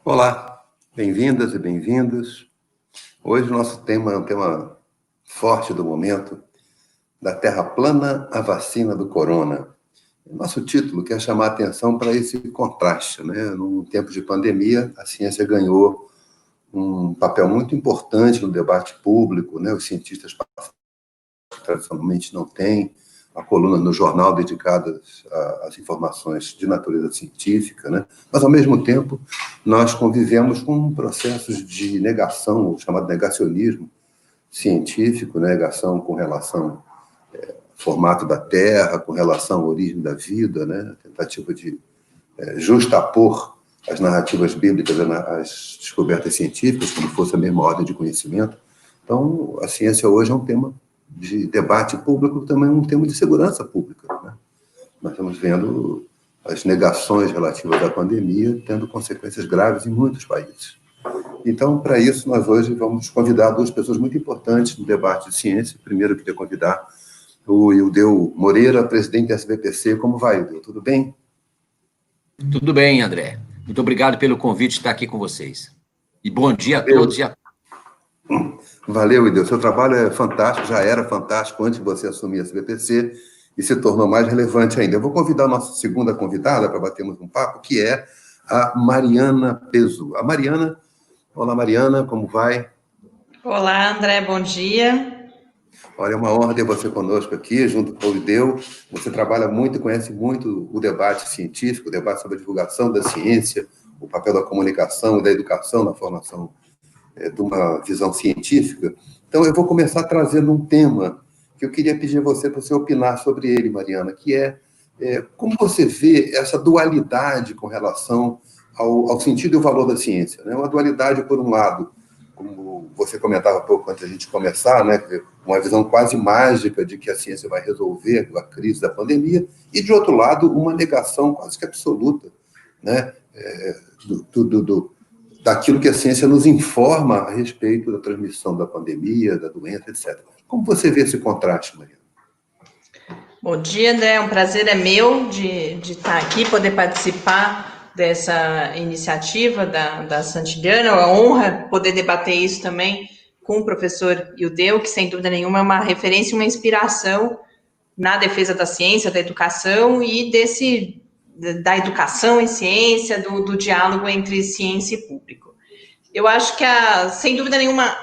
Olá, bem-vindas e bem-vindos. Hoje o nosso tema é um tema forte do momento, da Terra plana à vacina do corona. Nosso título quer chamar a atenção para esse contraste, né? Num tempo de pandemia, a ciência ganhou um papel muito importante no debate público, né? Os cientistas tradicionalmente não têm a coluna no jornal dedicada às informações de natureza científica, né? Mas, ao mesmo tempo, nós convivemos com processos de negação, o chamado negacionismo científico, né? Negação com relação ao formato da Terra, com relação à origem da vida, né? A tentativa de justapor as narrativas bíblicas às descobertas científicas, como fosse a mesma ordem de conhecimento. Então, a ciência hoje é um tema de debate público, também um tema de segurança pública, né? Nós estamos vendo as negações relativas à pandemia tendo consequências graves em muitos países. Então, para isso, nós hoje vamos convidar duas pessoas muito importantes no debate de ciência. Primeiro, eu queria convidar o Ildeu Moreira, presidente da SBPC. Como vai, Ildeu? Tudo bem? Tudo bem, André. Muito obrigado pelo convite de estar aqui com vocês. E bom dia a todos e a Valeu, Ildeu. Seu trabalho é fantástico, já era fantástico antes de você assumir a SBPC e se tornou mais relevante ainda. Eu vou convidar a nossa segunda convidada para batermos um papo, que é a Mariana Pesu. A Mariana, olá Mariana, como vai? Olá, André, bom dia. Olha, é uma honra ter você conosco aqui, junto com o Ildeu. Você trabalha muito e conhece muito o debate científico, o debate sobre a divulgação da ciência, o papel da comunicação e da educação na formação de uma visão científica. Então, eu vou começar trazendo um tema que eu queria pedir a você para você opinar sobre ele, Mariana, que é como você vê essa dualidade com relação ao sentido e o valor da ciência, né? Uma dualidade, por um lado, como você comentava há pouco antes da gente começar, né? Uma visão quase mágica de que a ciência vai resolver a crise da pandemia, e, de outro lado, uma negação quase que absoluta, né? Daquilo que a ciência nos informa a respeito da transmissão da pandemia, da doença, etc. Como você vê esse contraste, Mariana? Bom dia, André. Um prazer é meu de estar aqui, poder participar dessa iniciativa da Santillana. É uma honra poder debater isso também com o professor Ildeu, que, sem dúvida nenhuma, é uma referência e uma inspiração na defesa da ciência, da educação e da educação em ciência, do diálogo entre ciência e público. Eu acho que, sem dúvida nenhuma,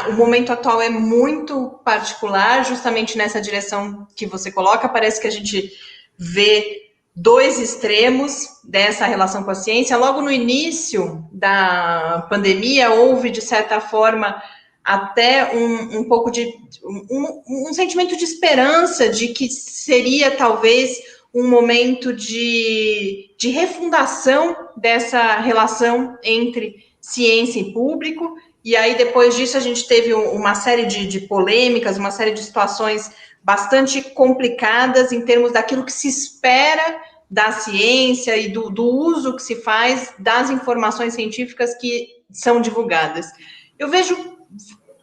o momento atual é muito particular, justamente nessa direção que você coloca. Parece que a gente vê dois extremos dessa relação com a ciência. Logo no início da pandemia, houve, de certa forma, até um pouco de um sentimento de esperança de que seria, talvez, um momento de refundação dessa relação entre ciência e público, e aí depois disso a gente teve uma série de polêmicas, uma série de situações bastante complicadas em termos daquilo que se espera da ciência e do uso que se faz das informações científicas que são divulgadas.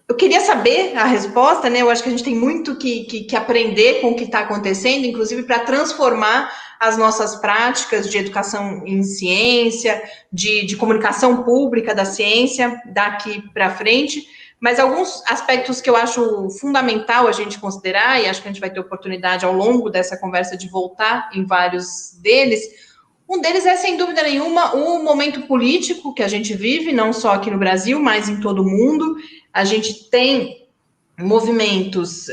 Eu queria saber a resposta, né? Eu acho que a gente tem muito que aprender com o que está acontecendo, inclusive para transformar as nossas práticas de educação em ciência, de comunicação pública da ciência daqui para frente, mas alguns aspectos que eu acho fundamental a gente considerar, e acho que a gente vai ter oportunidade ao longo dessa conversa de voltar em vários deles. Um deles é, sem dúvida nenhuma, o momento político que a gente vive, não só aqui no Brasil, mas em todo o mundo. A gente tem movimentos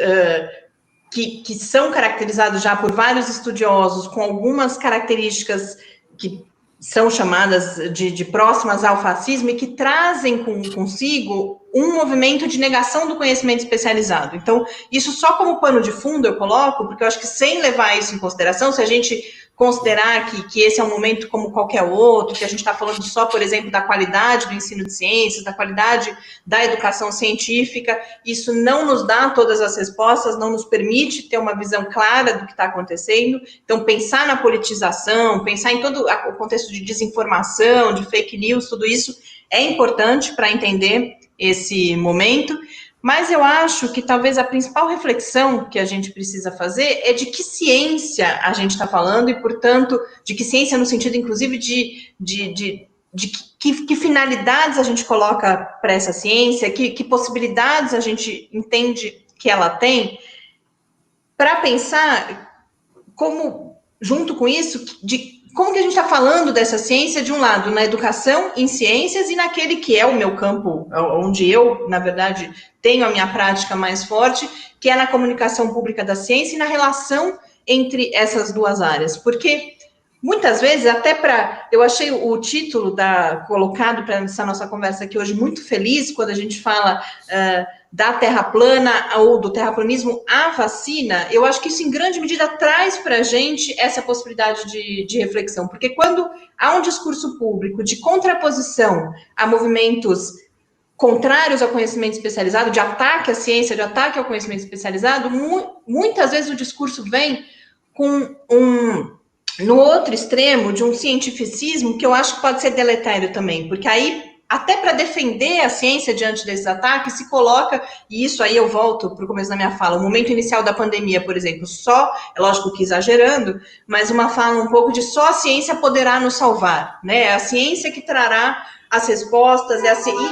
que são caracterizados já por vários estudiosos com algumas características que são chamadas de próximas ao fascismo e que trazem consigo um movimento de negação do conhecimento especializado. Então, isso só como pano de fundo eu coloco, porque eu acho que sem levar isso em consideração, se a gente considerar que esse é um momento como qualquer outro, que a gente está falando só, por exemplo, da qualidade do ensino de ciências, da qualidade da educação científica, isso não nos dá todas as respostas, não nos permite ter uma visão clara do que está acontecendo. Então, pensar na politização, pensar em todo o contexto de desinformação, de fake news, tudo isso é importante para entender esse momento. Mas eu acho que talvez a principal reflexão que a gente precisa fazer é de que ciência a gente está falando e, portanto, de que ciência no sentido, inclusive, de de que finalidades a gente coloca para essa ciência, que possibilidades a gente entende que ela tem, para pensar como, junto com isso, de como que a gente está falando dessa ciência, de um lado, na educação, em ciências, e naquele que é o meu campo, onde eu, na verdade, tenho a minha prática mais forte, que é na comunicação pública da ciência e na relação entre essas duas áreas. Porque, muitas vezes, até para... Eu achei o título colocado para essa nossa conversa aqui hoje muito feliz, quando a gente fala... da terra plana ou do terraplanismo à vacina, eu acho que isso em grande medida traz para a gente essa possibilidade de reflexão, porque quando há um discurso público de contraposição a movimentos contrários ao conhecimento especializado, de ataque à ciência, de ataque ao conhecimento especializado, muitas vezes o discurso vem com no outro extremo, de um cientificismo que eu acho que pode ser deletério também, porque aí até para defender a ciência diante desses ataques, se coloca, e isso aí eu volto para o começo da minha fala, o momento inicial da pandemia, por exemplo, é lógico que exagerando, mas uma fala um pouco de só a ciência poderá nos salvar, né? É a ciência que trará as respostas,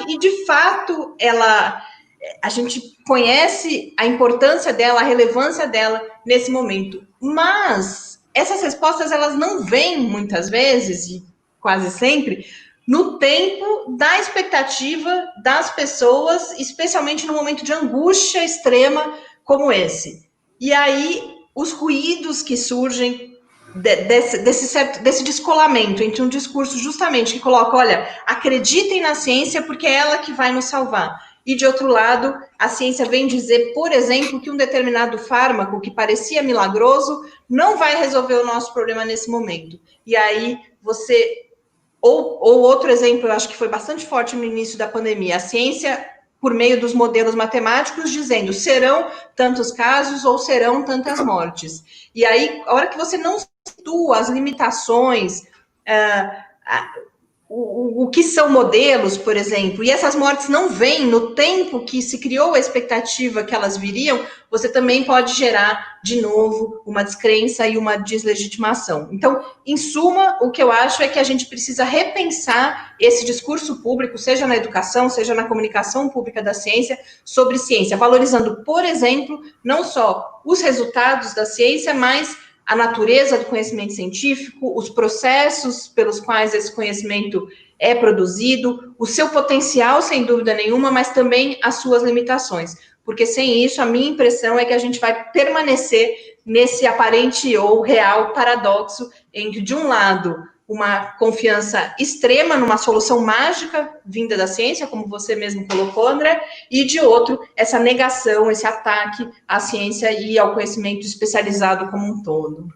e de fato, a gente conhece a importância dela, a relevância dela nesse momento, mas essas respostas, elas não vêm muitas vezes, e quase sempre, no tempo da expectativa das pessoas, especialmente no momento de angústia extrema como esse. E aí, os ruídos que surgem desse descolamento entre um discurso justamente que coloca, olha, acreditem na ciência porque é ela que vai nos salvar. E, de outro lado, a ciência vem dizer, por exemplo, que um determinado fármaco que parecia milagroso não vai resolver o nosso problema nesse momento. E aí, você... Ou outro exemplo, eu acho que foi bastante forte no início da pandemia, a ciência, por meio dos modelos matemáticos, dizendo serão tantos casos ou serão tantas mortes. E aí, a hora que você não situa as limitações, o que são modelos, por exemplo, e essas mortes não vêm no tempo que se criou a expectativa que elas viriam, você também pode gerar, de novo, uma descrença e uma deslegitimação. Então, em suma, o que eu acho é que a gente precisa repensar esse discurso público, seja na educação, seja na comunicação pública da ciência, sobre ciência, valorizando, por exemplo, não só os resultados da ciência, mas a natureza do conhecimento científico, os processos pelos quais esse conhecimento é produzido, o seu potencial, sem dúvida nenhuma, mas também as suas limitações. Porque sem isso, a minha impressão é que a gente vai permanecer nesse aparente ou real paradoxo entre, de um lado, uma confiança extrema numa solução mágica vinda da ciência, como você mesmo colocou, André, e de outro, essa negação, esse ataque à ciência e ao conhecimento especializado como um todo.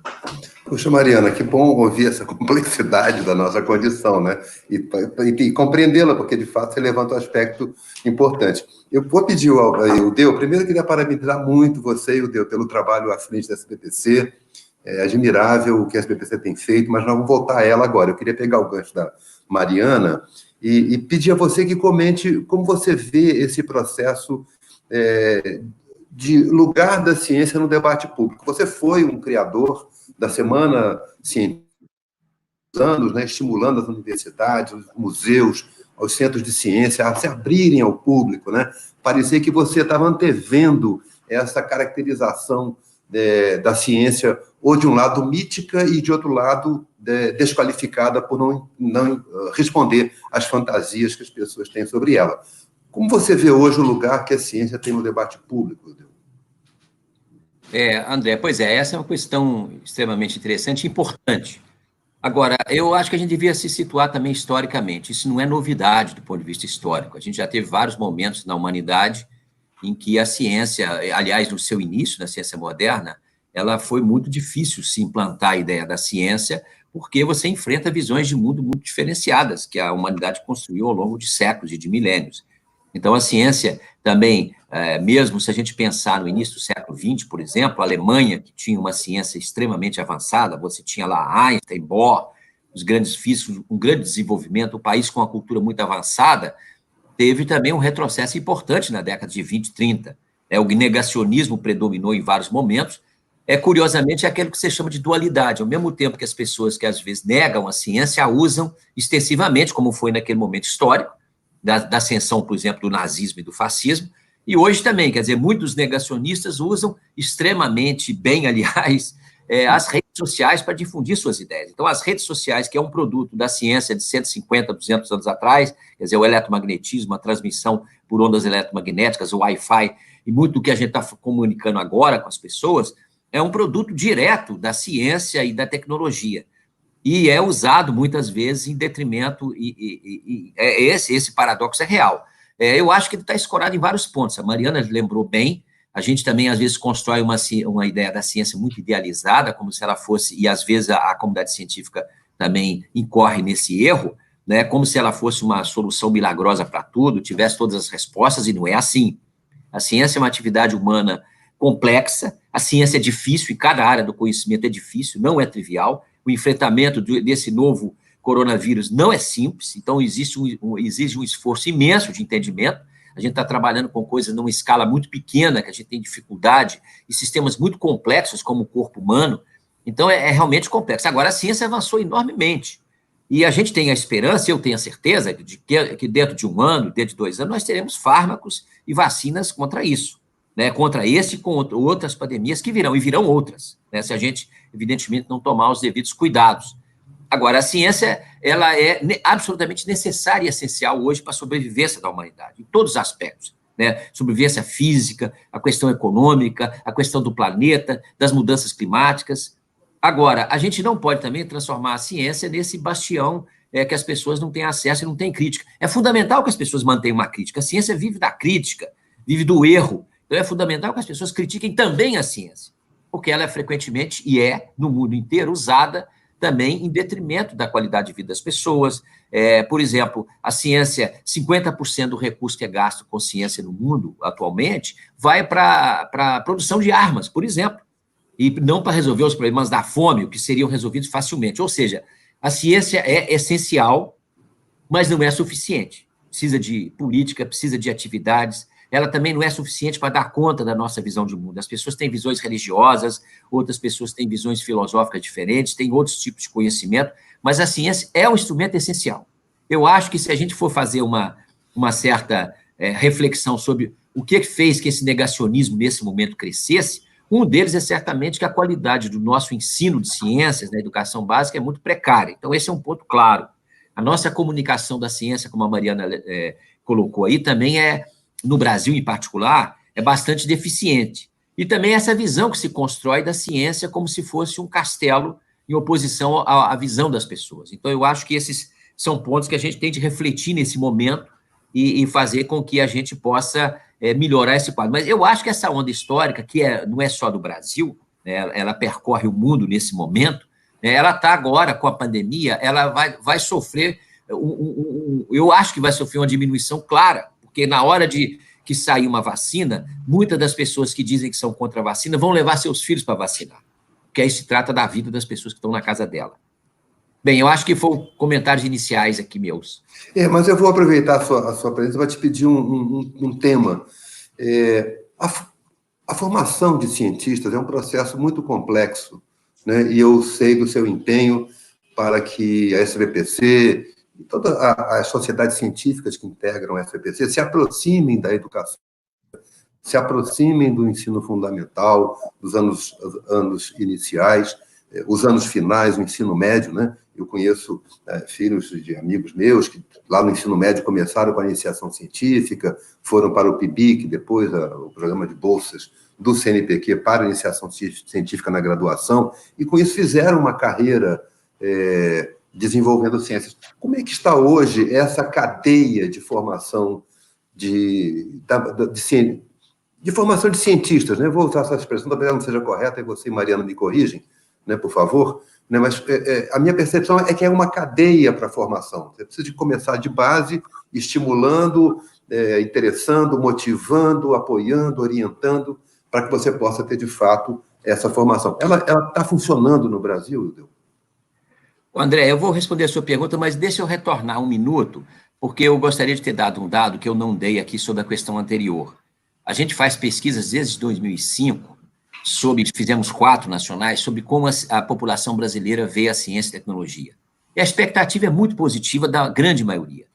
Puxa, Mariana, que bom ouvir essa complexidade da nossa condição, né? E compreendê-la, porque, de fato, você levanta um aspecto importante. Eu vou pedir ao Deu, primeiro eu queria parabenizar muito você e o Deu pelo trabalho à frente da SBPC. É admirável o que a SBPC tem feito, mas nós vamos voltar a ela agora. Eu queria pegar o gancho da Mariana e pedir a você que comente como você vê esse processo de lugar da ciência no debate público. Você foi um criador da Semana Científica, anos, né, estimulando as universidades, os museus, os centros de ciência a se abrirem ao público, né? Parecia que você estava antevendo essa caracterização da ciência, ou de um lado mítica e de outro lado desqualificada por não responder às fantasias que as pessoas têm sobre ela. Como você vê hoje o lugar que a ciência tem no debate público? André, pois essa é uma questão extremamente interessante e importante. Agora, eu acho que a gente devia se situar também historicamente. Isso não é novidade do ponto de vista histórico. A gente já teve vários momentos na humanidade em que a ciência, aliás, no seu início, na ciência moderna, ela foi muito difícil se implantar a ideia da ciência, porque você enfrenta visões de mundo muito diferenciadas que a humanidade construiu ao longo de séculos e de milênios. Então, a ciência também, mesmo se a gente pensar no início do século XX, por exemplo, a Alemanha, que tinha uma ciência extremamente avançada, você tinha lá Einstein, Bohr, os grandes físicos, um grande desenvolvimento, um país com uma cultura muito avançada, teve também um retrocesso importante na década de 20 e 30. O negacionismo predominou em vários momentos, curiosamente, é aquilo que você chama de dualidade. Ao mesmo tempo que as pessoas que, às vezes, negam a ciência, a usam extensivamente, como foi naquele momento histórico, da ascensão, por exemplo, do nazismo e do fascismo, e hoje também, quer dizer, muitos negacionistas usam extremamente bem, aliás, as redes sociais para difundir suas ideias. Então, as redes sociais, que é um produto da ciência de 150, 200 anos atrás, quer dizer, o eletromagnetismo, a transmissão por ondas eletromagnéticas, o Wi-Fi, e muito do que a gente está comunicando agora com as pessoas, é um produto direto da ciência e da tecnologia. E é usado, muitas vezes, em detrimento, esse paradoxo é real. Eu acho que ele está escorado em vários pontos. A Mariana lembrou bem. A gente também, às vezes, constrói uma ideia da ciência muito idealizada, como se ela fosse, e às vezes a comunidade científica também incorre nesse erro, né, como se ela fosse uma solução milagrosa para tudo, tivesse todas as respostas, e não é assim. A ciência é uma atividade humana complexa, a ciência é difícil, e cada área do conhecimento é difícil, não é trivial. O enfrentamento desse novo coronavírus não é simples, então exige um esforço imenso de entendimento. A gente está trabalhando com coisas numa escala muito pequena, que a gente tem dificuldade, e sistemas muito complexos, como o corpo humano, então é realmente complexo. Agora, a ciência avançou enormemente, e a gente tem a esperança, eu tenho a certeza, de que dentro de 1 ano, dentro de 2 anos, nós teremos fármacos e vacinas contra isso, né, contra esse e contra outras pandemias que virão, e virão outras, né, se a gente, evidentemente, não tomar os devidos cuidados. Agora, a ciência, ela é absolutamente necessária e essencial hoje para a sobrevivência da humanidade, em todos os aspectos, né? Sobrevivência física, a questão econômica, a questão do planeta, das mudanças climáticas. Agora, a gente não pode também transformar a ciência nesse bastião que as pessoas não têm acesso e não têm crítica. É fundamental que as pessoas mantenham uma crítica. A ciência vive da crítica, vive do erro. Então, é fundamental que as pessoas critiquem também a ciência, porque ela é frequentemente, e no mundo inteiro, usada também em detrimento da qualidade de vida das pessoas. Por exemplo, a ciência, 50% do recurso que é gasto com ciência no mundo atualmente vai para a produção de armas, por exemplo, e não para resolver os problemas da fome, o que seriam resolvidos facilmente. Ou seja, a ciência é essencial, mas não é suficiente. Precisa de política, precisa de atividades. Ela também não é suficiente para dar conta da nossa visão de mundo. As pessoas têm visões religiosas, outras pessoas têm visões filosóficas diferentes, têm outros tipos de conhecimento, mas a ciência é um instrumento essencial. Eu acho que se a gente for fazer uma certa reflexão sobre o que fez que esse negacionismo nesse momento crescesse, um deles é certamente que a qualidade do nosso ensino de ciências, da educação básica, é muito precária. Então, esse é um ponto claro. A nossa comunicação da ciência, como a Mariana colocou aí, também no Brasil em particular, é bastante deficiente. E também essa visão que se constrói da ciência como se fosse um castelo em oposição à visão das pessoas. Então, eu acho que esses são pontos que a gente tem de refletir nesse momento e fazer com que a gente possa melhorar esse quadro. Mas eu acho que essa onda histórica, que não é só do Brasil, né, ela percorre o mundo nesse momento, né, ela está agora, com a pandemia, ela vai sofrer, eu acho que vai sofrer uma diminuição clara, porque na hora que sair uma vacina, muitas das pessoas que dizem que são contra a vacina vão levar seus filhos para vacinar, porque aí se trata da vida das pessoas que estão na casa dela. Bem, eu acho que foram comentários iniciais aqui meus. Mas eu vou aproveitar a sua presença para te pedir um tema. A formação de cientistas é um processo muito complexo, né? E eu sei do seu empenho para que a SBPC e todas as sociedades científicas que integram a SBPC se aproximem da educação, se aproximem do ensino fundamental, dos anos iniciais, os anos finais, o ensino médio, né? Eu conheço filhos de amigos meus que lá no ensino médio começaram com a iniciação científica, foram para o PIBIC, depois o programa de bolsas do CNPq para a iniciação científica na graduação, e com isso fizeram uma carreira desenvolvendo ciências. Como é que está hoje essa cadeia de formação de formação de cientistas, né? Vou usar essa expressão, talvez ela não seja correta, e você e Mariana me corrigem, né, por favor, né? Mas a minha percepção é que é uma cadeia para a formação. Você precisa de começar de base, estimulando, interessando, motivando, apoiando, orientando, para que você possa ter, de fato, essa formação. Ela está funcionando no Brasil, Ildeu? André, eu vou responder a sua pergunta, mas deixa eu retornar um minuto, porque eu gostaria de ter dado um dado que eu não dei aqui sobre a questão anterior. A gente faz pesquisas desde 2005 fizemos 4 nacionais, sobre como a população brasileira vê a ciência e tecnologia. E a expectativa é muito positiva da grande maioria.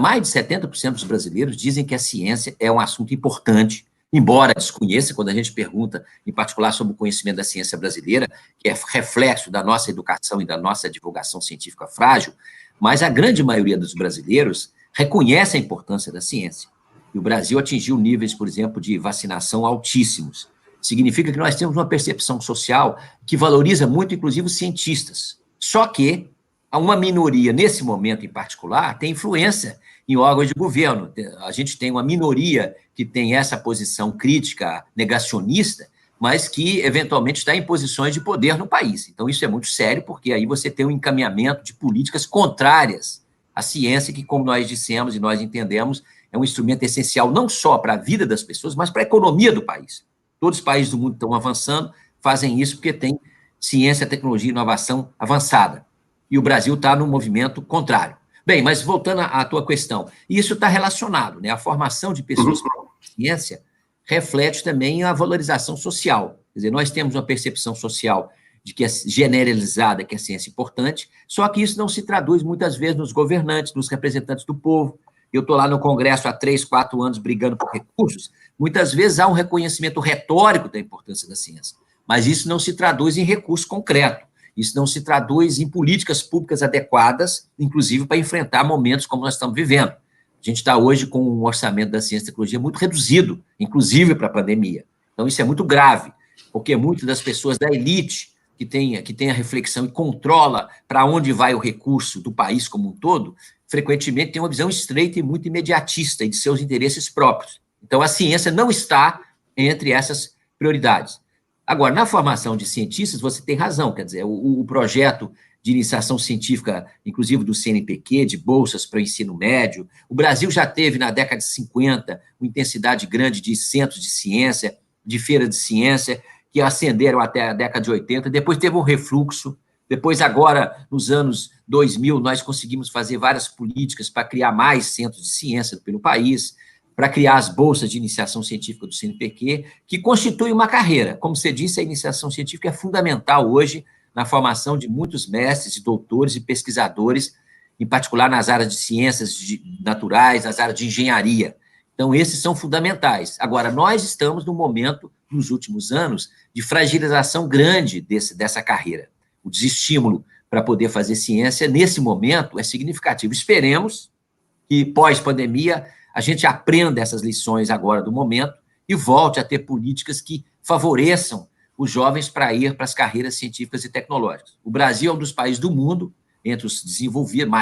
Mais de 70% dos brasileiros dizem que a ciência é um assunto importante, embora desconheça, quando a gente pergunta, em particular, sobre o conhecimento da ciência brasileira, que é reflexo da nossa educação e da nossa divulgação científica frágil, mas a grande maioria dos brasileiros reconhece a importância da ciência. E o Brasil atingiu níveis, por exemplo, de vacinação altíssimos. Significa que nós temos uma percepção social que valoriza muito, inclusive, os cientistas. Só que uma minoria, nesse momento em particular, tem influência em órgãos de governo. A gente tem uma minoria que tem essa posição crítica, negacionista, mas que, eventualmente, está em posições de poder no país. Então, isso é muito sério, porque aí você tem um encaminhamento de políticas contrárias à ciência, que, como nós dissemos e nós entendemos, é um instrumento essencial não só para a vida das pessoas, mas para a economia do país. Todos os países do mundo estão avançando, fazem isso porque tem ciência, tecnologia e inovação avançada. E o Brasil está no movimento contrário. Bem, mas voltando à tua questão, isso está relacionado, né? A formação de pessoas para a ciência reflete também a valorização social. Quer dizer, nós temos uma percepção social de que é generalizada, que a ciência é importante, só que isso não se traduz muitas vezes nos governantes, nos representantes do povo. Eu estou lá no Congresso há 3, 4 anos brigando por recursos, muitas vezes há um reconhecimento retórico da importância da ciência, mas isso não se traduz em recurso concreto. Isso não se traduz em políticas públicas adequadas, inclusive para enfrentar momentos como nós estamos vivendo. A gente está hoje com um orçamento da ciência e tecnologia muito reduzido, inclusive para a pandemia. Então, isso é muito grave, porque muitas das pessoas da elite que tem a reflexão e controla para onde vai o recurso do país como um todo, frequentemente tem uma visão estreita e muito imediatista e de seus interesses próprios. Então, a ciência não está entre essas prioridades. Agora, na formação de cientistas, você tem razão, quer dizer, o projeto de iniciação científica, inclusive do CNPq, de bolsas para o ensino médio, o Brasil já teve, na década de 50, uma intensidade grande de centros de ciência, de feiras de ciência, que ascenderam até a década de 80, depois teve um refluxo, depois agora, nos anos 2000, nós conseguimos fazer várias políticas para criar mais centros de ciência pelo país, para criar as bolsas de iniciação científica do CNPq, que constitui uma carreira. Como você disse, a iniciação científica é fundamental hoje na formação de muitos mestres, doutores e pesquisadores, em particular nas áreas de ciências naturais, nas áreas de engenharia. Então, esses são fundamentais. Agora, nós estamos num momento, nos últimos anos, de fragilização grande dessa carreira. O desestímulo para poder fazer ciência, nesse momento, é significativo. Esperemos que, pós-pandemia, a gente aprenda essas lições agora do momento e volte a ter políticas que favoreçam os jovens para ir para as carreiras científicas e tecnológicas. O Brasil é um dos países do mundo, entre os desenvolvidos,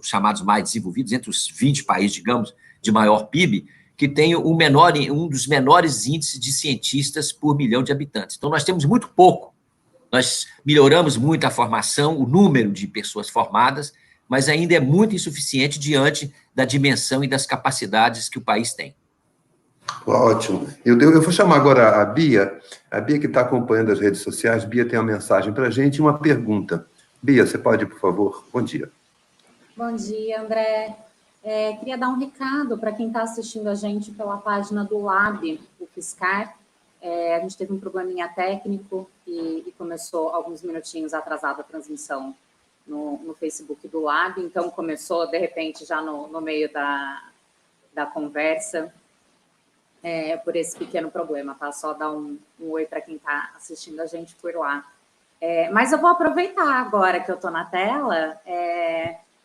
chamados mais desenvolvidos, entre os 20 países, digamos, de maior PIB, que tem um dos menores índices de cientistas por milhão de habitantes. Então, nós temos muito pouco. Nós melhoramos muito a formação, o número de pessoas formadas, mas ainda é muito insuficiente diante da dimensão e das capacidades que o país tem. Ótimo. Eu vou chamar agora a Bia que está acompanhando as redes sociais. Bia tem uma mensagem para a gente e uma pergunta. Bia, você pode, por favor? Bom dia. Bom dia, André. Queria dar um recado para quem está assistindo a gente pela página do Lab, o Fiscar. A gente teve um probleminha técnico e começou alguns minutinhos atrasada a transmissão no Facebook do Lab, então começou, de repente, já no meio da conversa, por esse pequeno problema, tá? Só dar um oi para quem está assistindo a gente por lá. Mas eu vou aproveitar agora que eu estou na tela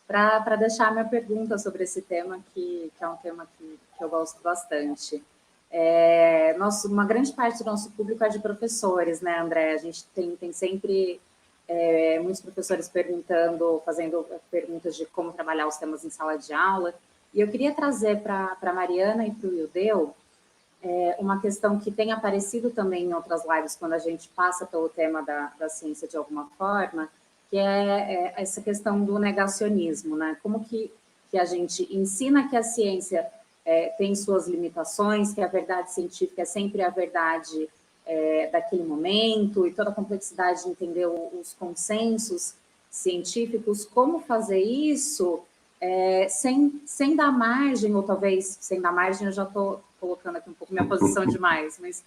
para deixar a minha pergunta sobre esse tema, que é um tema que eu gosto bastante. Uma grande parte do nosso público é de professores, né, André? A gente tem sempre muitos professores fazendo perguntas de como trabalhar os temas em sala de aula. E eu queria trazer para a Mariana e para o Ildeu uma questão que tem aparecido também em outras lives, quando a gente passa pelo tema da ciência de alguma forma, que é essa questão do negacionismo, né? Como que a gente ensina que a ciência tem suas limitações, que a verdade científica é sempre a verdade daquele momento, e toda a complexidade de entender os consensos científicos, como fazer isso sem dar margem, ou talvez sem dar margem, eu já estou colocando aqui um pouco minha posição demais, mas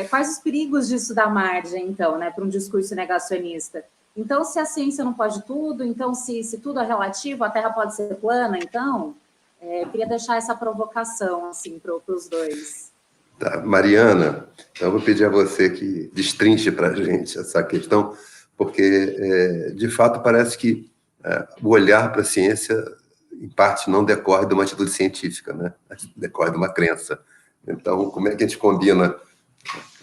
quais os perigos disso dar margem, então, né, para um discurso negacionista? Então, se a ciência não pode tudo, então, se tudo é relativo, a Terra pode ser plana, então? Queria deixar essa provocação, assim, para os dois. Tá, Mariana, então eu vou pedir a você que destrinche para a gente essa questão, porque, de fato, parece que o olhar para a ciência, em parte, não decorre de uma atitude científica, né? Decorre de uma crença. Então, como é que a gente combina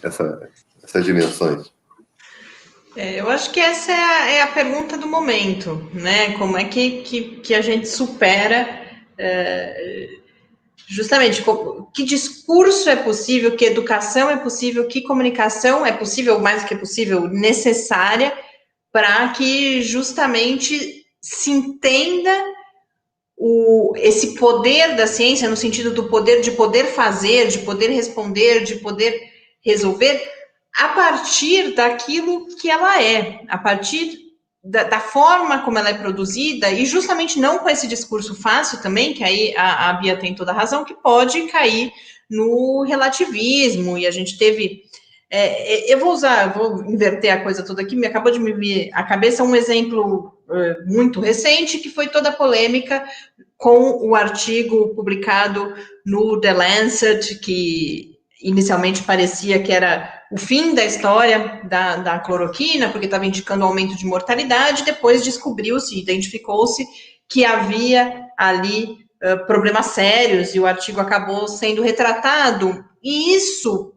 essas dimensões? Eu acho que essa é a pergunta do momento, né? Como é que a gente supera justamente que discurso é possível, que educação é possível, que comunicação é possível, mais do que possível, necessária, para que justamente se entenda esse poder da ciência, no sentido do poder de poder fazer, de poder responder, de poder resolver, a partir daquilo que ela é, a partir da forma como ela é produzida, e justamente não com esse discurso fácil também, que aí a Bia tem toda a razão, que pode cair no relativismo, e a gente teve... eu vou inverter a coisa toda aqui, me acabou de me vir à cabeça um exemplo muito recente, que foi toda a polêmica com o artigo publicado no The Lancet, que inicialmente parecia que era o fim da história da cloroquina, porque estava indicando aumento de mortalidade, depois descobriu-se, identificou-se que havia ali problemas sérios, e o artigo acabou sendo retratado, e isso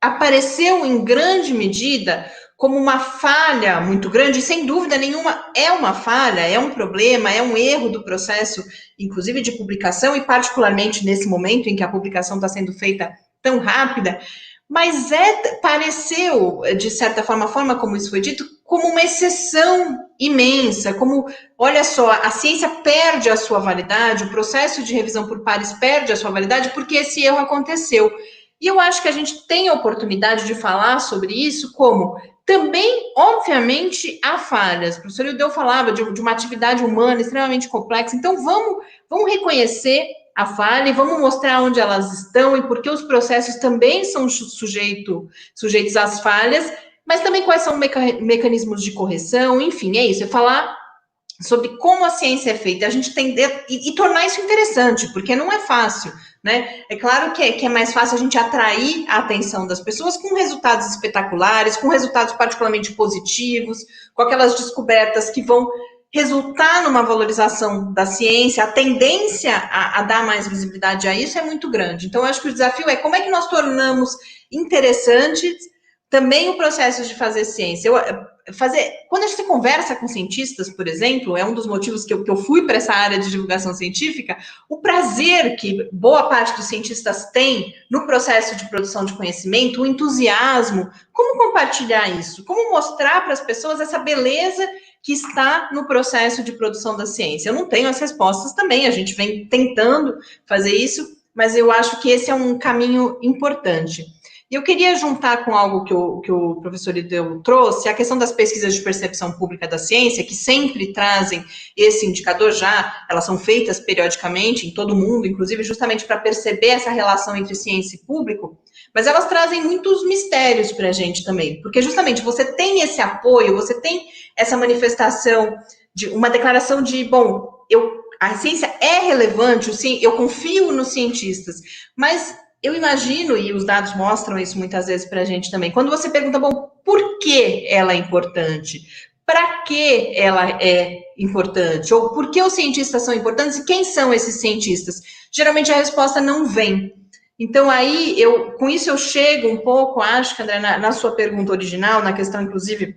apareceu em grande medida como uma falha muito grande, e sem dúvida nenhuma é uma falha, é um problema, é um erro do processo, inclusive de publicação, e particularmente nesse momento em que a publicação está sendo feita tão rápida, mas pareceu, de certa forma, a forma como isso foi dito, como uma exceção imensa, como, olha só, a ciência perde a sua validade, o processo de revisão por pares perde a sua validade porque esse erro aconteceu. E eu acho que a gente tem a oportunidade de falar sobre isso, como também, obviamente, há falhas. O professor Ildeu falava de uma atividade humana extremamente complexa, então vamos reconhecer a falha e vamos mostrar onde elas estão e porque os processos também são sujeitos às falhas, mas também quais são mecanismos de correção, enfim, é isso, é falar sobre como a ciência é feita, a gente entender e tornar isso interessante, porque não é fácil, né? É claro que é mais fácil a gente atrair a atenção das pessoas com resultados espetaculares, com resultados particularmente positivos, com aquelas descobertas que vão resultar numa valorização da ciência, a tendência a dar mais visibilidade a isso é muito grande. Então, eu acho que o desafio é como é que nós tornamos interessante também o processo de fazer ciência. Quando a gente conversa com cientistas, por exemplo, é um dos motivos que eu fui para essa área de divulgação científica, o prazer que boa parte dos cientistas tem no processo de produção de conhecimento, o entusiasmo, como compartilhar isso? Como mostrar para as pessoas essa beleza que está no processo de produção da ciência? Eu não tenho as respostas também, a gente vem tentando fazer isso, mas eu acho que esse é um caminho importante. E eu queria juntar com algo que o professor Ildeu trouxe, a questão das pesquisas de percepção pública da ciência, que sempre trazem esse indicador elas são feitas periodicamente em todo o mundo, inclusive justamente para perceber essa relação entre ciência e público, mas elas trazem muitos mistérios para a gente também, porque justamente você tem esse apoio, você tem essa manifestação de uma declaração de, a ciência é relevante, sim, eu confio nos cientistas, mas eu imagino, e os dados mostram isso muitas vezes para a gente também, quando você pergunta, por que ela é importante? Para que ela é importante? Ou por que os cientistas são importantes e quem são esses cientistas? Geralmente a resposta não vem. Então, aí, com isso eu chego um pouco, acho que, André, na sua pergunta original, na questão, inclusive,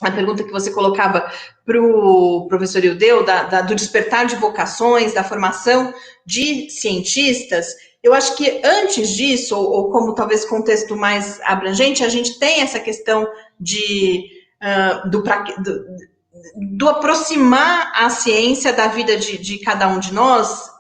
a pergunta que você colocava para o professor Ildeu, do despertar de vocações, da formação de cientistas. Eu acho que antes disso, ou como talvez contexto mais abrangente, a gente tem essa questão do aproximar a ciência da vida de cada um de nós.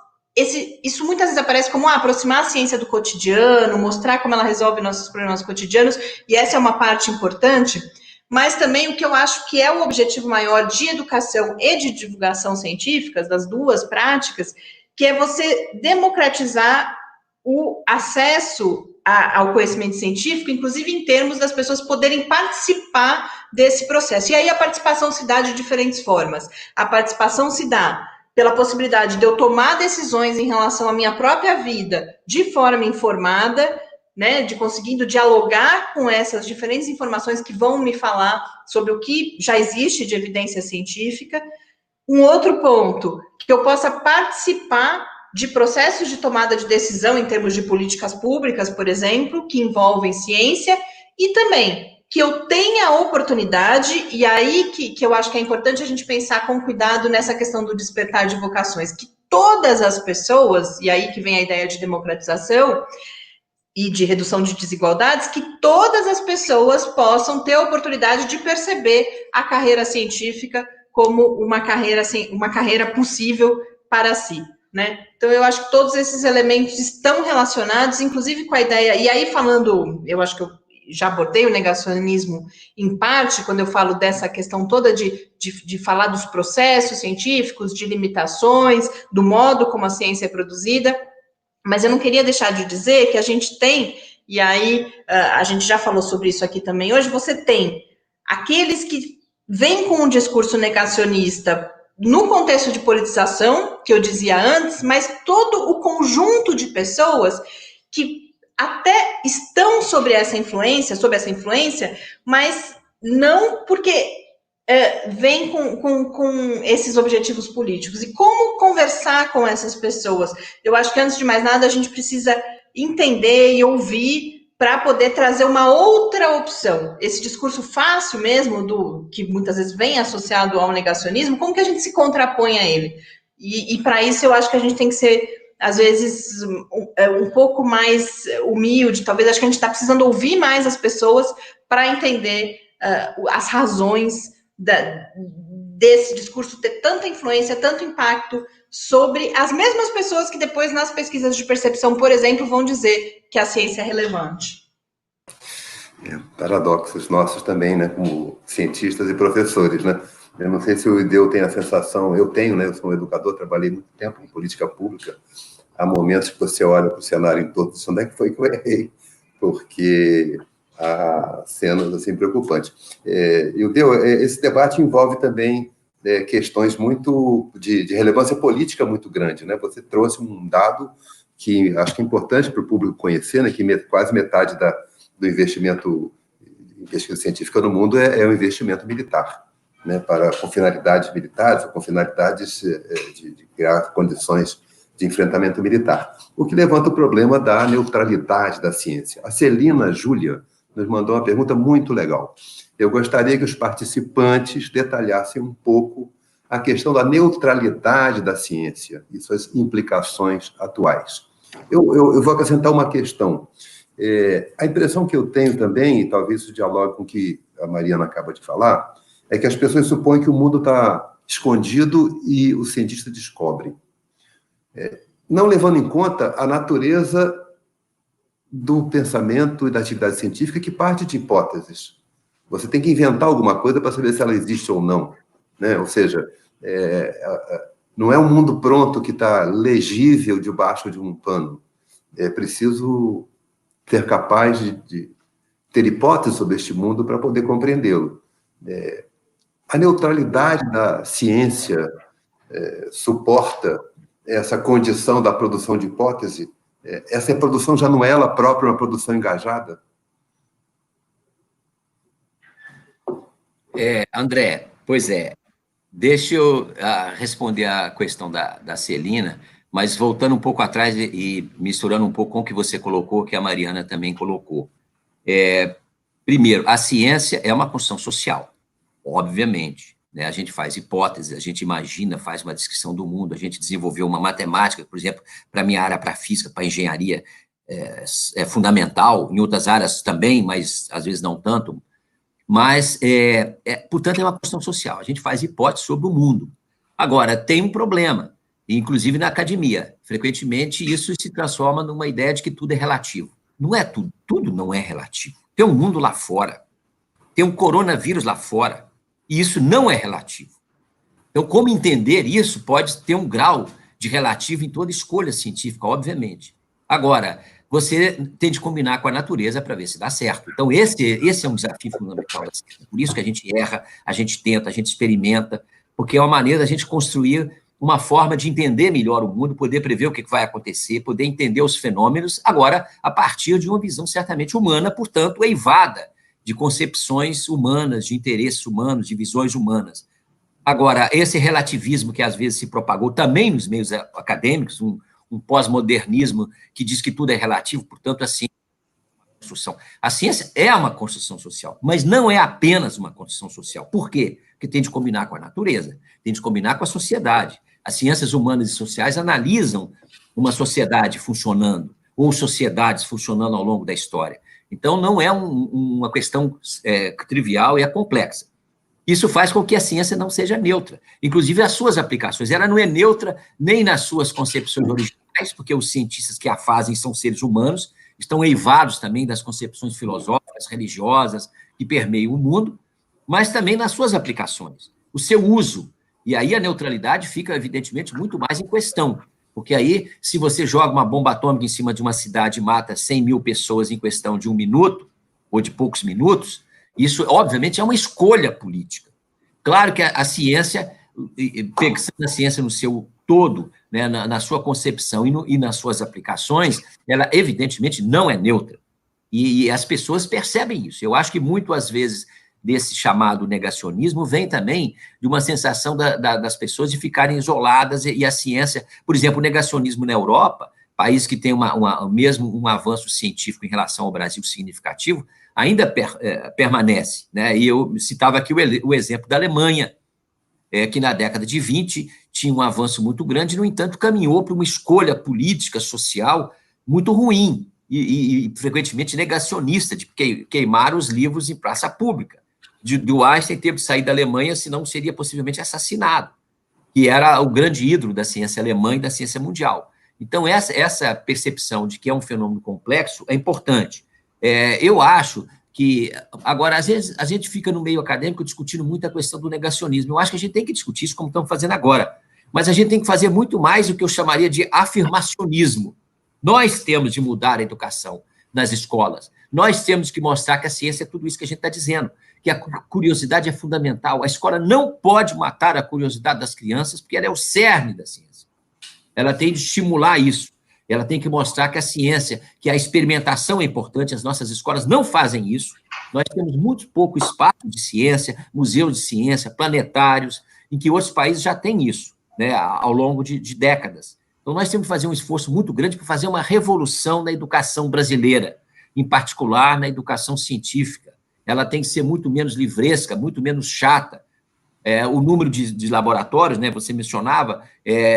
Isso muitas vezes aparece como aproximar a ciência do cotidiano, mostrar como ela resolve nossos problemas cotidianos, e essa é uma parte importante, mas também o que eu acho que é o objetivo maior de educação e de divulgação científicas, das duas práticas, que é você democratizar o acesso ao conhecimento científico, inclusive em termos das pessoas poderem participar desse processo. E aí a participação se dá de diferentes formas. A participação se dá pela possibilidade de eu tomar decisões em relação à minha própria vida de forma informada, né, de conseguindo dialogar com essas diferentes informações que vão me falar sobre o que já existe de evidência científica. Um outro ponto, que eu possa participar de processos de tomada de decisão em termos de políticas públicas, por exemplo, que envolvem ciência, e também que eu tenha a oportunidade, e aí que eu acho que é importante a gente pensar com cuidado nessa questão do despertar de vocações, que todas as pessoas, e aí que vem a ideia de democratização e de redução de desigualdades, que todas as pessoas possam ter a oportunidade de perceber a carreira científica como uma carreira possível para si, né? Então, eu acho que todos esses elementos estão relacionados, inclusive com a ideia, e aí falando, eu acho que eu já abordei o negacionismo em parte, quando eu falo dessa questão toda de falar dos processos científicos, de limitações, do modo como a ciência é produzida, mas eu não queria deixar de dizer que a gente tem, e aí a gente já falou sobre isso aqui também hoje, você tem aqueles que vêm com um discurso negacionista no contexto de politização, que eu dizia antes, mas todo o conjunto de pessoas que até estão sob essa influência, mas não porque vem com esses objetivos políticos. E como conversar com essas pessoas? Eu acho que, antes de mais nada, a gente precisa entender e ouvir para poder trazer uma outra opção. Esse discurso fácil mesmo, que muitas vezes vem associado ao negacionismo, como que a gente se contrapõe a ele? E para isso eu acho que a gente tem que ser, às vezes, um pouco mais humilde, talvez. Acho que a gente está precisando ouvir mais as pessoas para entender as razões desse discurso ter tanta influência, tanto impacto sobre as mesmas pessoas que depois, nas pesquisas de percepção, por exemplo, vão dizer que a ciência é relevante. Paradoxos nossos também, né, como cientistas e professores, né? Eu não sei se o Ideu tem a sensação, eu tenho, né, eu sou um educador, trabalhei muito tempo em política pública, há momentos que você olha para o cenário em torno disso, onde é que foi que eu errei? Porque há cenas assim preocupantes. E Ideu, esse debate envolve também questões muito de relevância política muito grande, né? Você trouxe um dado que acho que é importante para o público conhecer, né, que quase metade do investimento em pesquisa científica no mundo é o investimento militar, né, com finalidades militares, ou com finalidades de criar condições de enfrentamento militar. O que levanta o problema da neutralidade da ciência. A Celina Júlia nos mandou uma pergunta muito legal. Eu gostaria que os participantes detalhassem um pouco a questão da neutralidade da ciência e suas implicações atuais. Eu vou acrescentar uma questão. A impressão que eu tenho também, e talvez isso dialogue com o que a Mariana acaba de falar, é que as pessoas supõem que o mundo está escondido e o cientista descobre. Não levando em conta a natureza do pensamento e da atividade científica, que parte de hipóteses. Você tem que inventar alguma coisa para saber se ela existe ou não, né? Ou seja, não é um mundo pronto que está legível debaixo de um pano. É preciso ser capaz de ter hipóteses sobre este mundo para poder compreendê-lo. A neutralidade da ciência suporta essa condição da produção de hipótese? Essa produção já não é ela própria uma produção engajada? André, pois é. Deixa eu responder a questão da Celina, mas voltando um pouco atrás e misturando um pouco com o que você colocou, que a Mariana também colocou. Primeiro, a ciência é uma construção social, obviamente, né? A gente faz hipóteses, a gente imagina, faz uma descrição do mundo, a gente desenvolveu uma matemática, por exemplo, para a minha área, para a física, para a engenharia, é fundamental, em outras áreas também, mas às vezes não tanto. Mas, portanto, é uma questão social. A gente faz hipóteses sobre o mundo. Agora, tem um problema, inclusive na academia. Frequentemente, isso se transforma numa ideia de que tudo é relativo. Não é tudo. Tudo não é relativo. Tem um mundo lá fora. Tem um coronavírus lá fora. E isso não é relativo. Então, como entender isso pode ter um grau de relativo em toda escolha científica, obviamente. Agora, você tem de combinar com a natureza para ver se dá certo. Então, esse é um desafio fundamental da ciência. Por isso que a gente erra, a gente tenta, a gente experimenta, porque é uma maneira da gente construir uma forma de entender melhor o mundo, poder prever o que vai acontecer, poder entender os fenômenos, agora, a partir de uma visão certamente humana, portanto, eivada de concepções humanas, de interesses humanos, de visões humanas. Agora, esse relativismo que às vezes se propagou também nos meios acadêmicos, um pós-modernismo que diz que tudo é relativo, portanto, a ciência é uma construção. A ciência é uma construção social, mas não é apenas uma construção social. Por quê? Porque tem de combinar com a natureza, tem de combinar com a sociedade. As ciências humanas e sociais analisam uma sociedade funcionando, ou sociedades funcionando ao longo da história. Então, não é uma questão trivial e é complexa. Isso faz com que a ciência não seja neutra, inclusive as suas aplicações. Ela não é neutra nem nas suas concepções originais, porque os cientistas que a fazem são seres humanos, estão eivados também das concepções filosóficas, religiosas, que permeiam o mundo, mas também nas suas aplicações, o seu uso. E aí a neutralidade fica, evidentemente, muito mais em questão, porque aí, se você joga uma bomba atômica em cima de uma cidade e mata 100 mil pessoas em questão de 1 minuto, ou de poucos minutos, isso, obviamente, é uma escolha política. Claro que a ciência, pensando a ciência no seu todo, né, na sua concepção e nas suas aplicações, ela, evidentemente, não é neutra. E as pessoas percebem isso. Eu acho que, muitas vezes, desse chamado negacionismo vem também de uma sensação das pessoas de ficarem isoladas e a ciência, por exemplo, o negacionismo na Europa, país que tem mesmo um avanço científico em relação ao Brasil significativo, ainda permanece, né? E eu citava aqui o exemplo da Alemanha, que na década de 20 tinha um avanço muito grande, no entanto, caminhou para uma escolha política, social, muito ruim e frequentemente negacionista, de queimar os livros em praça pública. Do Einstein teve de sair da Alemanha, senão seria possivelmente assassinado, que era o grande ídolo da ciência alemã e da ciência mundial. Então, essa percepção de que é um fenômeno complexo é importante. Eu acho que, agora, às vezes, a gente fica no meio acadêmico discutindo muito a questão do negacionismo. Eu acho que a gente tem que discutir isso como estamos fazendo agora, mas a gente tem que fazer muito mais o que eu chamaria de afirmacionismo. Nós temos de mudar a educação nas escolas. Nós temos que mostrar que a ciência é tudo isso que a gente está dizendo, que a curiosidade é fundamental. A escola não pode matar a curiosidade das crianças, porque ela é o cerne da ciência. Ela tem de estimular isso. Ela tem que mostrar que a ciência, que a experimentação é importante. As nossas escolas não fazem isso. Nós temos muito pouco espaço de ciência, museus de ciência, planetários, em que outros países já têm isso, né, ao longo de décadas. Então, nós temos que fazer um esforço muito grande para fazer uma revolução na educação brasileira, em particular na educação científica. Ela tem que ser muito menos livresca, muito menos chata. O número de laboratórios, né, você mencionava,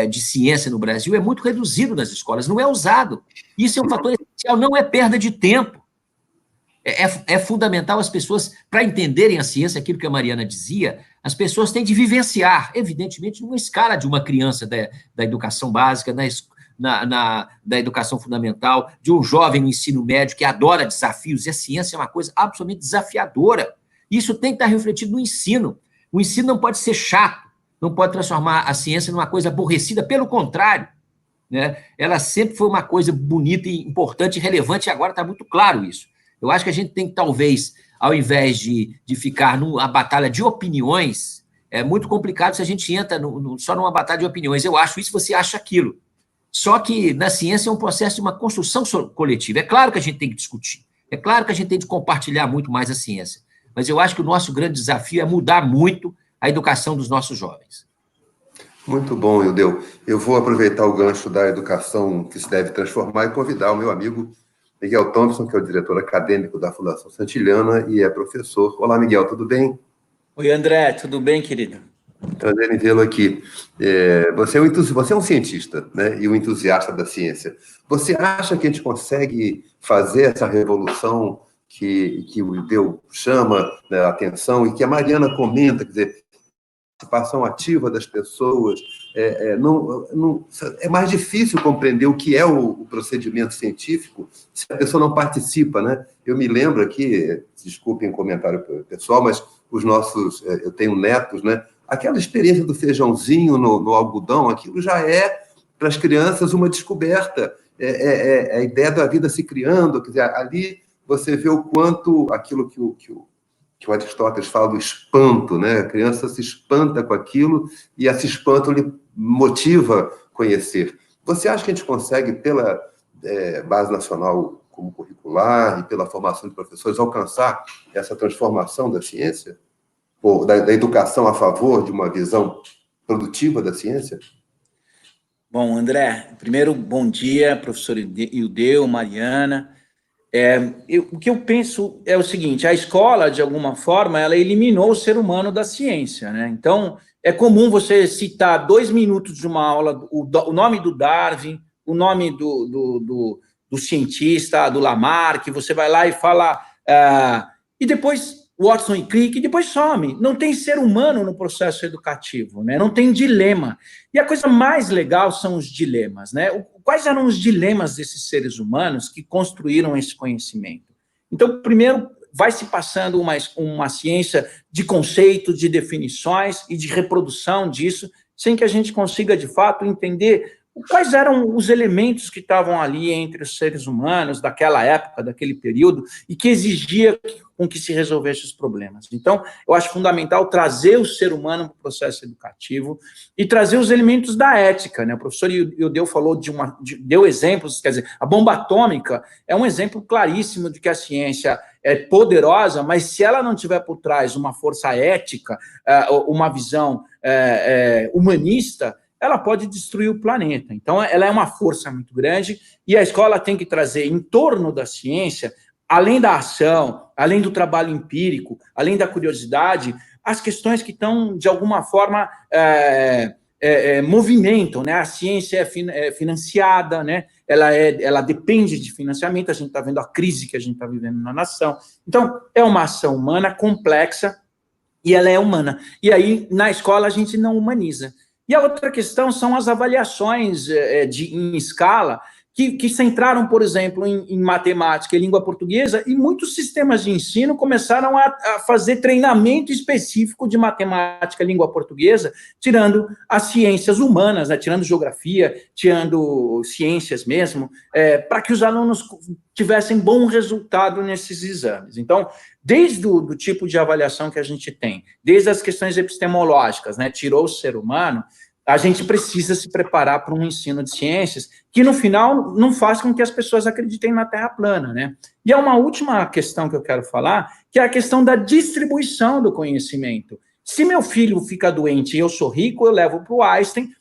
de ciência no Brasil é muito reduzido nas escolas, não é usado. Isso é um fator essencial, não é perda de tempo. É fundamental as pessoas, para entenderem a ciência, aquilo que a Mariana dizia, as pessoas têm de vivenciar, evidentemente, numa escala de uma criança da educação básica, da educação fundamental, de um jovem no ensino médio que adora desafios, e a ciência é uma coisa absolutamente desafiadora. Isso tem que estar refletido no ensino. O ensino não pode ser chato, não pode transformar a ciência numa coisa aborrecida, pelo contrário, né? Ela sempre foi uma coisa bonita e importante e relevante, e agora está muito claro isso. Eu acho que a gente tem que, talvez, ao invés de ficar numa batalha de opiniões, é muito complicado se a gente entra só numa batalha de opiniões. Eu acho isso, você acha aquilo. Só que na ciência é um processo de uma construção coletiva. É claro que a gente tem que discutir, é claro que a gente tem que compartilhar muito mais a ciência, mas eu acho que o nosso grande desafio é mudar muito a educação dos nossos jovens. Muito bom, Ildeu. Eu vou aproveitar o gancho da educação que se deve transformar e convidar o meu amigo Miguel Thompson, que é o diretor acadêmico da Fundação Santiliana e é professor. Olá, Miguel, tudo bem? Oi, André, tudo bem, querido? Prazer em vê-lo aqui. Você é um cientista, né, e um entusiasta da ciência. Você acha que a gente consegue fazer essa revolução que o Ildeu chama, né, a atenção e que a Mariana comenta, quer dizer, a participação ativa das pessoas, é mais difícil compreender o que é o procedimento científico se a pessoa não participa, né? Eu me lembro aqui, desculpem o comentário pessoal, mas eu tenho netos, né? Aquela experiência do feijãozinho no algodão, aquilo já é, para as crianças, uma descoberta. a ideia da vida se criando, quer dizer, ali você vê o quanto aquilo que o Aristóteles fala do espanto, né? A criança se espanta com aquilo e esse espanto lhe motiva a conhecer. Você acha que a gente consegue, pela Base Nacional como curricular e pela formação de professores, alcançar essa transformação da ciência? Ou da educação a favor de uma visão produtiva da ciência? Bom, André, primeiro, bom dia, professor Ildeu, Mariana. O que eu penso é o seguinte: a escola, de alguma forma, ela eliminou o ser humano da ciência, né? Então, é comum você citar 2 minutos de uma aula, o nome do Darwin, o nome do cientista, do Lamarck, você vai lá e fala, e depois Watson e Crick, e depois some. Não tem ser humano no processo educativo, né? Não tem dilema. E a coisa mais legal são os dilemas, né? Quais eram os dilemas desses seres humanos que construíram esse conhecimento? Então, primeiro, vai se passando uma ciência de conceitos, de definições e de reprodução disso, sem que a gente consiga, de fato, entender quais eram os elementos que estavam ali entre os seres humanos daquela época, daquele período, e que exigia com que se resolvesse os problemas. Então, eu acho fundamental trazer o ser humano para o processo educativo e trazer os elementos da ética, né? O professor Ildeu falou deu exemplos, quer dizer, a bomba atômica é um exemplo claríssimo de que a ciência é poderosa, mas se ela não tiver por trás uma força ética, uma visão humanista, ela pode destruir o planeta. Então, ela é uma força muito grande e a escola tem que trazer em torno da ciência, além da ação, além do trabalho empírico, além da curiosidade, as questões que estão, de alguma forma, movimentam, né? A ciência é financiada, né? Ela depende de financiamento, a gente está vendo a crise que a gente está vivendo na nação. Então, é uma ação humana complexa e ela é humana. E aí, na escola, a gente não humaniza. E a outra questão são as avaliações em escala, que centraram, por exemplo, em matemática e língua portuguesa, e muitos sistemas de ensino começaram a fazer treinamento específico de matemática e língua portuguesa, tirando as ciências humanas, né, tirando geografia, tirando ciências mesmo, para que os alunos tivessem bom resultado nesses exames. Então, desde o tipo de avaliação que a gente tem, desde as questões epistemológicas, né, tirou o ser humano, a gente precisa se preparar para um ensino de ciências que, no final, não faz com que as pessoas acreditem na Terra plana, né? E há uma última questão que eu quero falar, que é a questão da distribuição do conhecimento. Se meu filho fica doente e eu sou rico, eu levo para o Einstein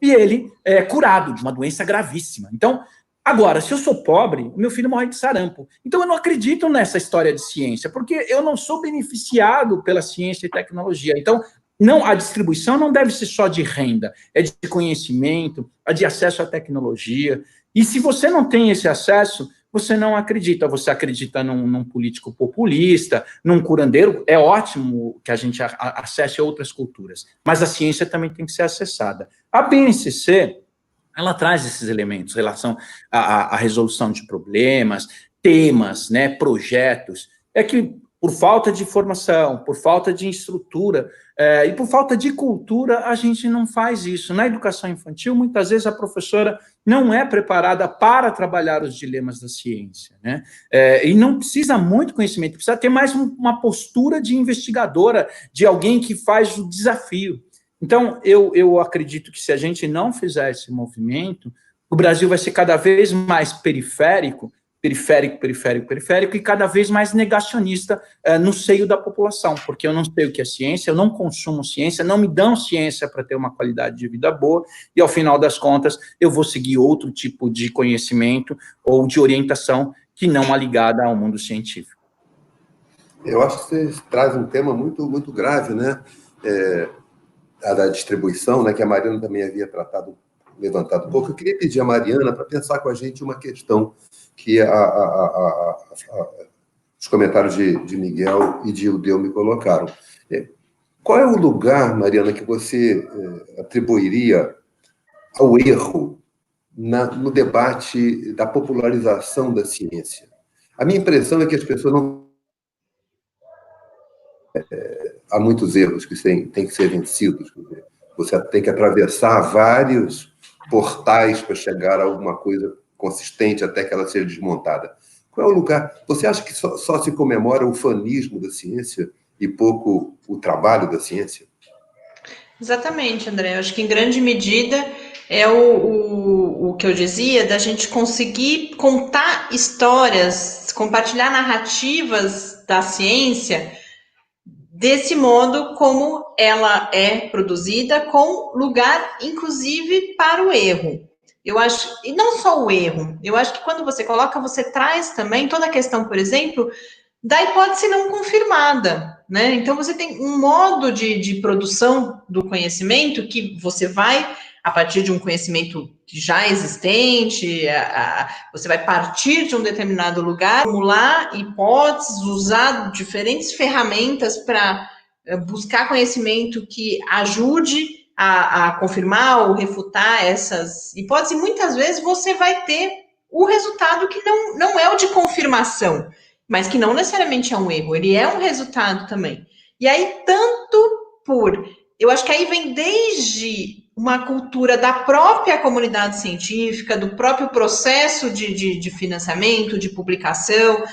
e ele é curado de uma doença gravíssima. Então, agora, se eu sou pobre, meu filho morre de sarampo. Então, eu não acredito nessa história de ciência, porque eu não sou beneficiado pela ciência e tecnologia. Então, não, a distribuição não deve ser só de renda, é de conhecimento, é de acesso à tecnologia. E se você não tem esse acesso, você não acredita. Você acredita num político populista, num curandeiro. É ótimo que a gente acesse outras culturas, mas a ciência também tem que ser acessada. A BNCC, ela traz esses elementos em relação à resolução de problemas, temas, né, projetos. É que, por falta de formação, por falta de estrutura e por falta de cultura, a gente não faz isso. Na educação infantil, muitas vezes a professora não é preparada para trabalhar os dilemas da ciência, né? E não precisa muito conhecimento, precisa ter mais uma postura de investigadora, de alguém que faz o desafio. Então, eu acredito que se a gente não fizer esse movimento, o Brasil vai ser cada vez mais periférico, e cada vez mais negacionista no seio da população, porque eu não sei o que é ciência, eu não consumo ciência, não me dão ciência para ter uma qualidade de vida boa, e ao final das contas eu vou seguir outro tipo de conhecimento ou de orientação que não é ligada ao mundo científico. Eu acho que você traz um tema muito, muito grave, né? A da distribuição, né, que a Mariana também havia levantado um pouco. Eu queria pedir a Mariana para pensar com a gente uma questão que os comentários de Miguel e de Ildeu me colocaram. Qual é o lugar, Mariana, que você atribuiria ao erro no debate da popularização da ciência? A minha impressão é que as pessoas não... Há muitos erros que têm que ser vencidos. Você tem que atravessar vários portais para chegar a alguma coisa consistente até que ela seja desmontada. Qual é o lugar? Você acha que só se comemora o fanismo da ciência e pouco o trabalho da ciência? Exatamente, André. Eu acho que em grande medida é o que eu dizia, da gente conseguir contar histórias, compartilhar narrativas da ciência desse modo como ela é produzida, com lugar, inclusive, para o erro. Eu acho, e não só o erro, eu acho que quando você coloca, você traz também toda a questão, por exemplo, da hipótese não confirmada, né? Então, você tem um modo de produção do conhecimento que você vai, a partir de um conhecimento já existente, você vai partir de um determinado lugar, formular hipóteses, usar diferentes ferramentas para buscar conhecimento que ajude a confirmar ou refutar essas hipóteses, e muitas vezes você vai ter o resultado que não é o de confirmação, mas que não necessariamente é um erro, ele é um resultado também. E aí, eu acho que aí vem desde uma cultura da própria comunidade científica, do próprio processo de financiamento, de publicação,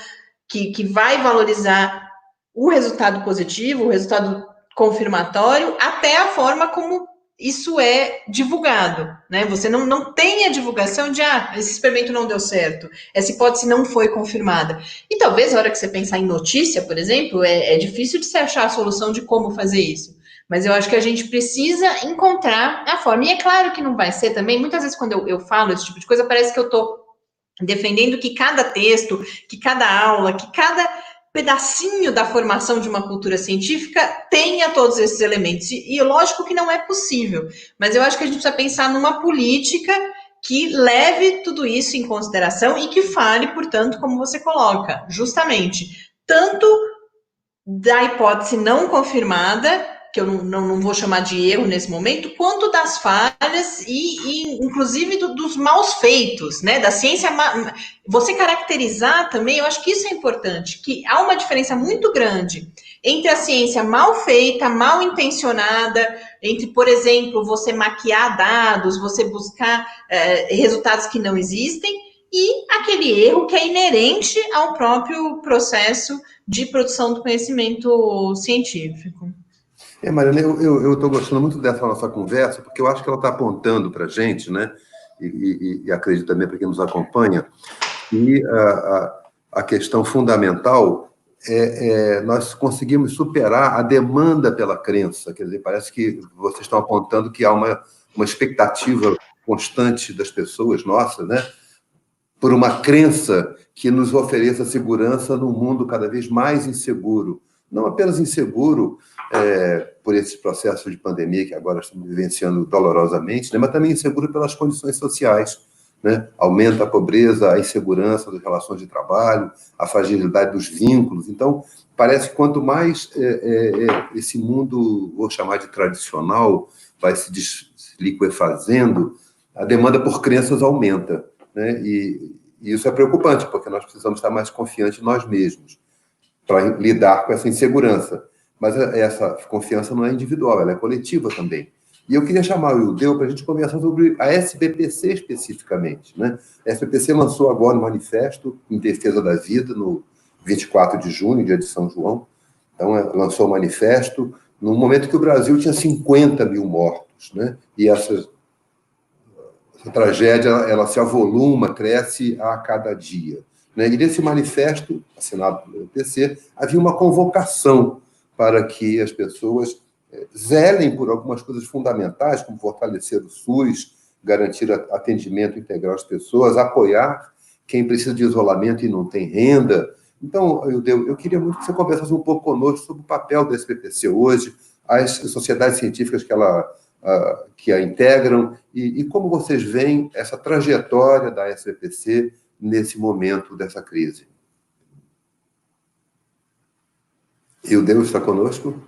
que vai valorizar o resultado positivo, o resultado confirmatório, até a forma como isso é divulgado, né? Você não tem a divulgação de, esse experimento não deu certo, essa hipótese não foi confirmada. E talvez, na hora que você pensar em notícia, por exemplo, é difícil de se achar a solução de como fazer isso. Mas eu acho que a gente precisa encontrar a forma. E é claro que não vai ser também, muitas vezes quando eu falo esse tipo de coisa, parece que eu estou defendendo que cada texto, que cada aula, que cada pedacinho da formação de uma cultura científica tenha todos esses elementos. E lógico que não é possível, mas eu acho que a gente precisa pensar numa política que leve tudo isso em consideração e que fale, portanto, como você coloca, justamente, tanto da hipótese não confirmada, que eu não vou chamar de erro nesse momento, quanto das falhas e inclusive dos maus feitos, né? Da ciência, você caracterizar também, eu acho que isso é importante, que há uma diferença muito grande entre a ciência mal feita, mal intencionada, entre, por exemplo, você maquiar dados, você buscar resultados que não existem, e aquele erro que é inerente ao próprio processo de produção do conhecimento científico. Mariana, eu estou gostando muito dessa nossa conversa, porque eu acho que ela está apontando para a gente, né, e acredito também para quem nos acompanha, que a questão fundamental nós conseguimos superar a demanda pela crença. Quer dizer, parece que vocês estão apontando que há uma expectativa constante das pessoas, nossa, né, por uma crença que nos ofereça segurança num mundo cada vez mais inseguro. Não apenas inseguro por esse processo de pandemia que agora estamos vivenciando dolorosamente, né, mas também inseguro pelas condições sociais. Né? Aumenta a pobreza, a insegurança das relações de trabalho, a fragilidade dos vínculos. Então, parece que quanto mais esse mundo, vou chamar de tradicional, vai se liquefazendo, a demanda por crenças aumenta. Né? E isso é preocupante, porque nós precisamos estar mais confiantes em nós mesmos para lidar com essa insegurança. Mas essa confiança não é individual, ela é coletiva também. E eu queria chamar o Ildeu para a gente conversar sobre a SBPC especificamente. Né? A SBPC lançou agora um manifesto em defesa da vida, no 24 de junho, dia de São João. Então, lançou um manifesto no momento que o Brasil tinha 50 mil mortos. Né? E essa tragédia ela se avoluma, cresce a cada dia. Né? E nesse manifesto, assinado pelo SBPC, havia uma convocação para que as pessoas zelem por algumas coisas fundamentais, como fortalecer o SUS, garantir atendimento integral às pessoas, apoiar quem precisa de isolamento e não tem renda. Então, eu queria muito que você conversasse um pouco conosco sobre o papel da SBPC hoje, as sociedades científicas que a integram, e como vocês veem essa trajetória da SBPC nesse momento dessa crise. Ildeu está conosco?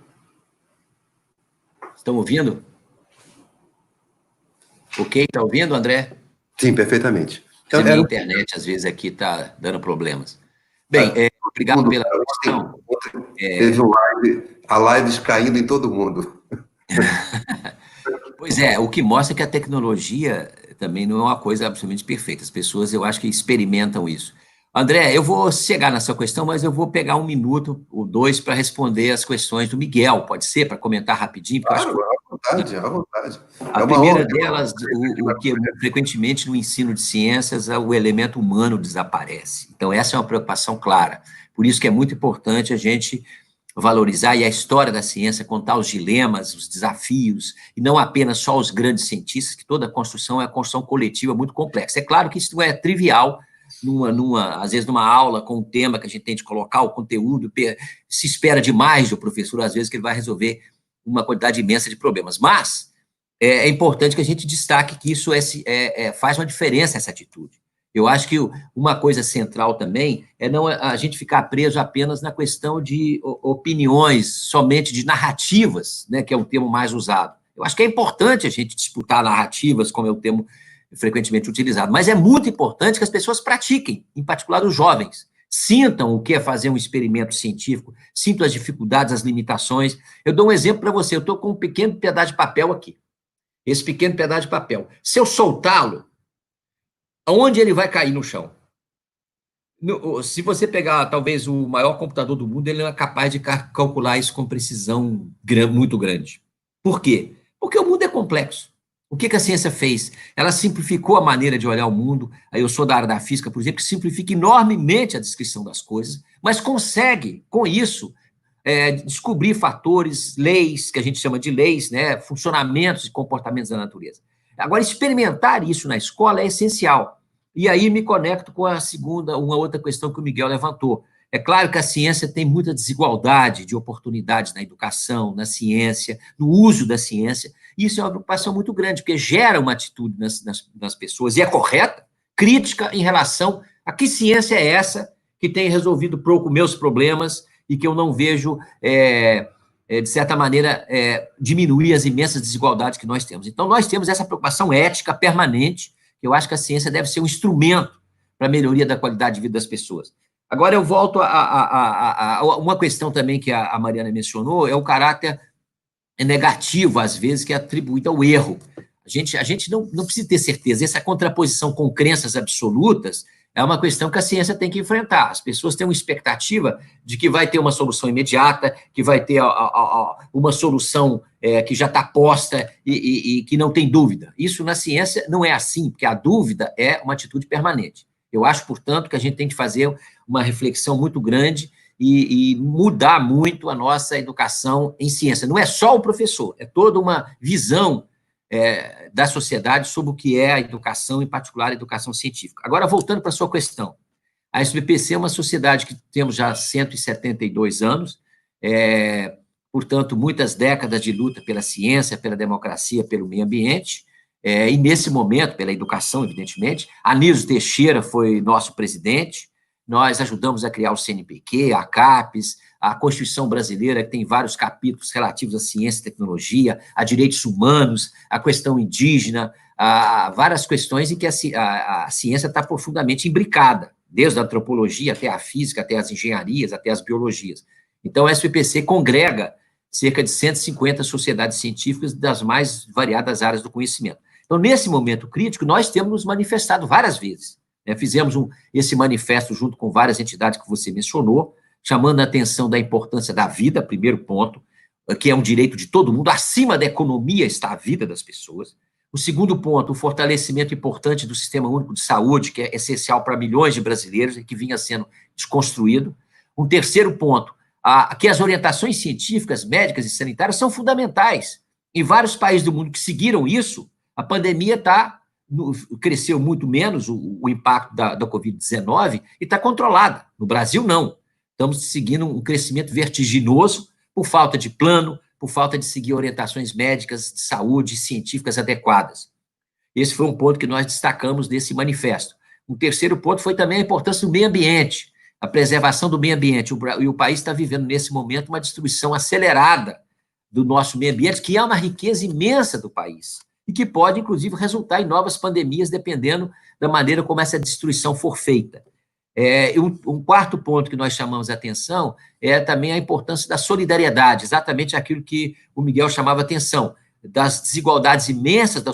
Estão ouvindo? Ok, está ouvindo, André? Sim, perfeitamente. Então, a minha internet, às vezes, aqui está dando problemas. Bem, obrigado pela questão. Teve a live caindo em todo mundo. Pois é, o que mostra que a tecnologia também não é uma coisa absolutamente perfeita. As pessoas, eu acho que experimentam isso. André, eu vou chegar nessa questão, mas eu vou pegar 1 minuto ou 2 para responder as questões do Miguel, pode ser? Para comentar rapidinho? Porque Claro, eu acho à vontade, à vontade. a primeira delas, o que frequentemente no ensino de ciências, o elemento humano desaparece. Então, essa é uma preocupação clara. Por isso que é muito importante a gente valorizar, e a história da ciência, contar os dilemas, os desafios, e não apenas só os grandes cientistas, que toda construção é uma construção coletiva muito complexa. É claro que isso não é trivial, às vezes numa aula com um tema que a gente tem de colocar, o conteúdo, se espera demais do professor, às vezes, que ele vai resolver uma quantidade imensa de problemas, mas é importante que a gente destaque que isso faz uma diferença, essa atitude. Eu acho que uma coisa central também é não a gente ficar preso apenas na questão de opiniões, somente de narrativas, né, que é o termo mais usado. Eu acho que é importante a gente disputar narrativas, como é o termo frequentemente utilizado, mas é muito importante que as pessoas pratiquem, em particular os jovens, sintam o que é fazer um experimento científico, sintam as dificuldades, as limitações. Eu dou um exemplo para você, eu estou com um pequeno pedaço de papel aqui, esse pequeno pedaço de papel. Se eu soltá-lo, aonde ele vai cair no chão? Se você pegar, talvez, o maior computador do mundo, ele não é capaz de calcular isso com precisão muito grande. Por quê? Porque o mundo é complexo. O que a ciência fez? Ela simplificou a maneira de olhar o mundo. Eu sou da área da física, por exemplo, que simplifica enormemente a descrição das coisas, mas consegue, com isso, descobrir fatores, leis, que a gente chama de leis, né, funcionamentos e comportamentos da natureza. Agora, experimentar isso na escola é essencial. E aí me conecto com uma outra questão que o Miguel levantou. É claro que a ciência tem muita desigualdade de oportunidades na educação, na ciência, no uso da ciência, e isso é uma preocupação muito grande, porque gera uma atitude nas pessoas, e é correta, crítica em relação a que ciência é essa que tem resolvido pouco meus problemas e que eu não vejo, de certa maneira, diminuir as imensas desigualdades que nós temos. Então, nós temos essa preocupação ética permanente, que eu acho que a ciência deve ser um instrumento para a melhoria da qualidade de vida das pessoas. Agora, eu volto a uma questão também que a Mariana mencionou, é o caráter negativo, às vezes, que é atribuído ao erro. A gente não precisa ter certeza. Essa contraposição com crenças absolutas é uma questão que a ciência tem que enfrentar. As pessoas têm uma expectativa de que vai ter uma solução imediata, que vai ter uma solução que já está posta e que não tem dúvida. Isso na ciência não é assim, porque a dúvida é uma atitude permanente. Eu acho, portanto, que a gente tem que fazer uma reflexão muito grande e mudar muito a nossa educação em ciência. Não é só o professor, é toda uma visão da sociedade sobre o que é a educação, em particular a educação científica. Agora, voltando para a sua questão, a SBPC é uma sociedade que temos já 172 anos, portanto, muitas décadas de luta pela ciência, pela democracia, pelo meio ambiente, e nesse momento, pela educação, evidentemente. Anísio Teixeira foi nosso presidente, nós ajudamos a criar o CNPq, a CAPES, a Constituição Brasileira, que tem vários capítulos relativos à ciência e tecnologia, a direitos humanos, a questão indígena, a várias questões em que a ciência está profundamente imbricada, desde a antropologia até a física, até as engenharias, até as biologias. Então, a SBPC congrega cerca de 150 sociedades científicas das mais variadas áreas do conhecimento. Então, nesse momento crítico, nós temos nos manifestado várias vezes. Fizemos esse manifesto junto com várias entidades que você mencionou, chamando a atenção da importância da vida, primeiro ponto, que é um direito de todo mundo, acima da economia está a vida das pessoas. O segundo ponto, o fortalecimento importante do Sistema Único de Saúde, que é essencial para milhões de brasileiros e que vinha sendo desconstruído. Um terceiro ponto, que as orientações científicas, médicas e sanitárias são fundamentais. Em vários países do mundo que seguiram isso, a pandemia cresceu muito menos o impacto da Covid-19 e está controlada. No Brasil, não. Estamos seguindo um crescimento vertiginoso por falta de plano, por falta de seguir orientações médicas, de saúde, científicas adequadas. Esse foi um ponto que nós destacamos desse manifesto. Um terceiro ponto foi também a importância do meio ambiente, a preservação do meio ambiente. E o país está vivendo, nesse momento, uma destruição acelerada do nosso meio ambiente, que é uma riqueza imensa do país, e que pode, inclusive, resultar em novas pandemias, dependendo da maneira como essa destruição for feita. Um quarto ponto que nós chamamos a atenção é também a importância da solidariedade, exatamente aquilo que o Miguel chamava atenção. das desigualdades imensas da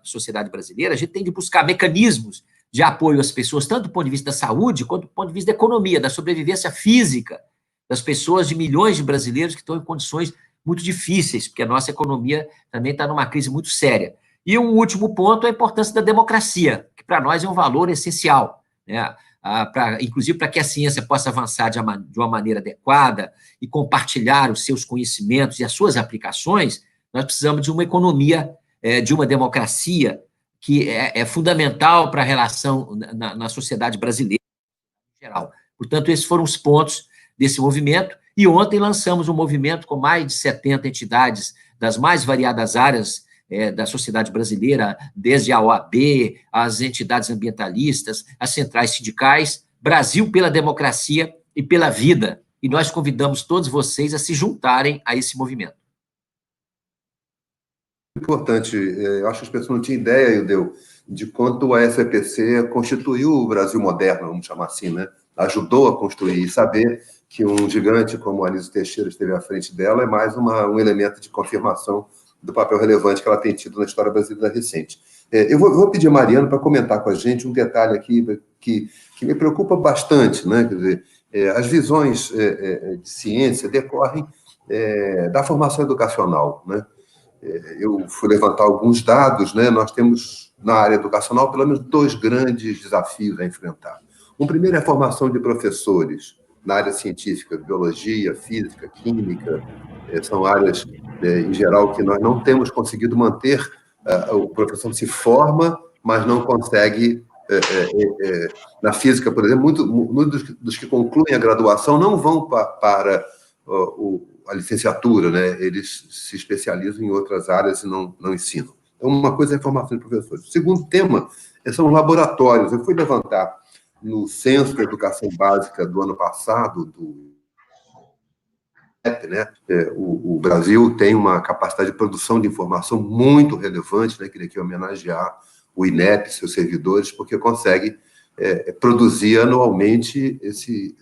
sociedade brasileira, a gente tem de buscar mecanismos de apoio às pessoas, tanto do ponto de vista da saúde, quanto do ponto de vista da economia, da sobrevivência física das pessoas, de milhões de brasileiros que estão em condições muito difíceis, porque a nossa economia também está numa crise muito séria. E um último ponto é a importância da democracia, que para nós é um valor essencial, né? Inclusive para que a ciência possa avançar de uma maneira adequada e compartilhar os seus conhecimentos e as suas aplicações, nós precisamos de uma economia, de uma democracia, que é fundamental para a relação na sociedade brasileira em geral. Portanto, esses foram os pontos desse movimento, e ontem lançamos um movimento com mais de 70 entidades das mais variadas áreas da sociedade brasileira, desde a OAB, as entidades ambientalistas, as centrais sindicais, Brasil pela Democracia e pela Vida, e nós convidamos todos vocês a se juntarem a esse movimento. Importante, eu acho que as pessoas não tinham ideia, Ildeu, de quanto a SBPC constituiu o Brasil moderno, vamos chamar assim, né? Ajudou a construir, e saber que um gigante como a Anísio Teixeira esteve à frente dela é mais um elemento de confirmação do papel relevante que ela tem tido na história brasileira recente. Eu vou pedir a Mariana para comentar com a gente um detalhe aqui que me preocupa bastante, né? Quer dizer, as visões de ciência decorrem da formação educacional, né? Eu fui levantar alguns dados, né? Nós temos, na área educacional, pelo menos 2 grandes desafios a enfrentar. Um primeiro é a formação de professores na área científica, biologia, física, química, são áreas, em geral, que nós não temos conseguido manter. O professor se forma, mas não consegue, na física, por exemplo, muitos dos que concluem a graduação não vão para a licenciatura, né? Eles se especializam em outras áreas e não ensinam. Então, uma coisa é a formação de professores. O segundo tema são os laboratórios. Eu fui levantar no Censo da Educação Básica do ano passado, do INEP, né? O Brasil tem uma capacidade de produção de informação muito relevante, né? Queria aqui homenagear o INEP, seus servidores, porque consegue produzir anualmente esse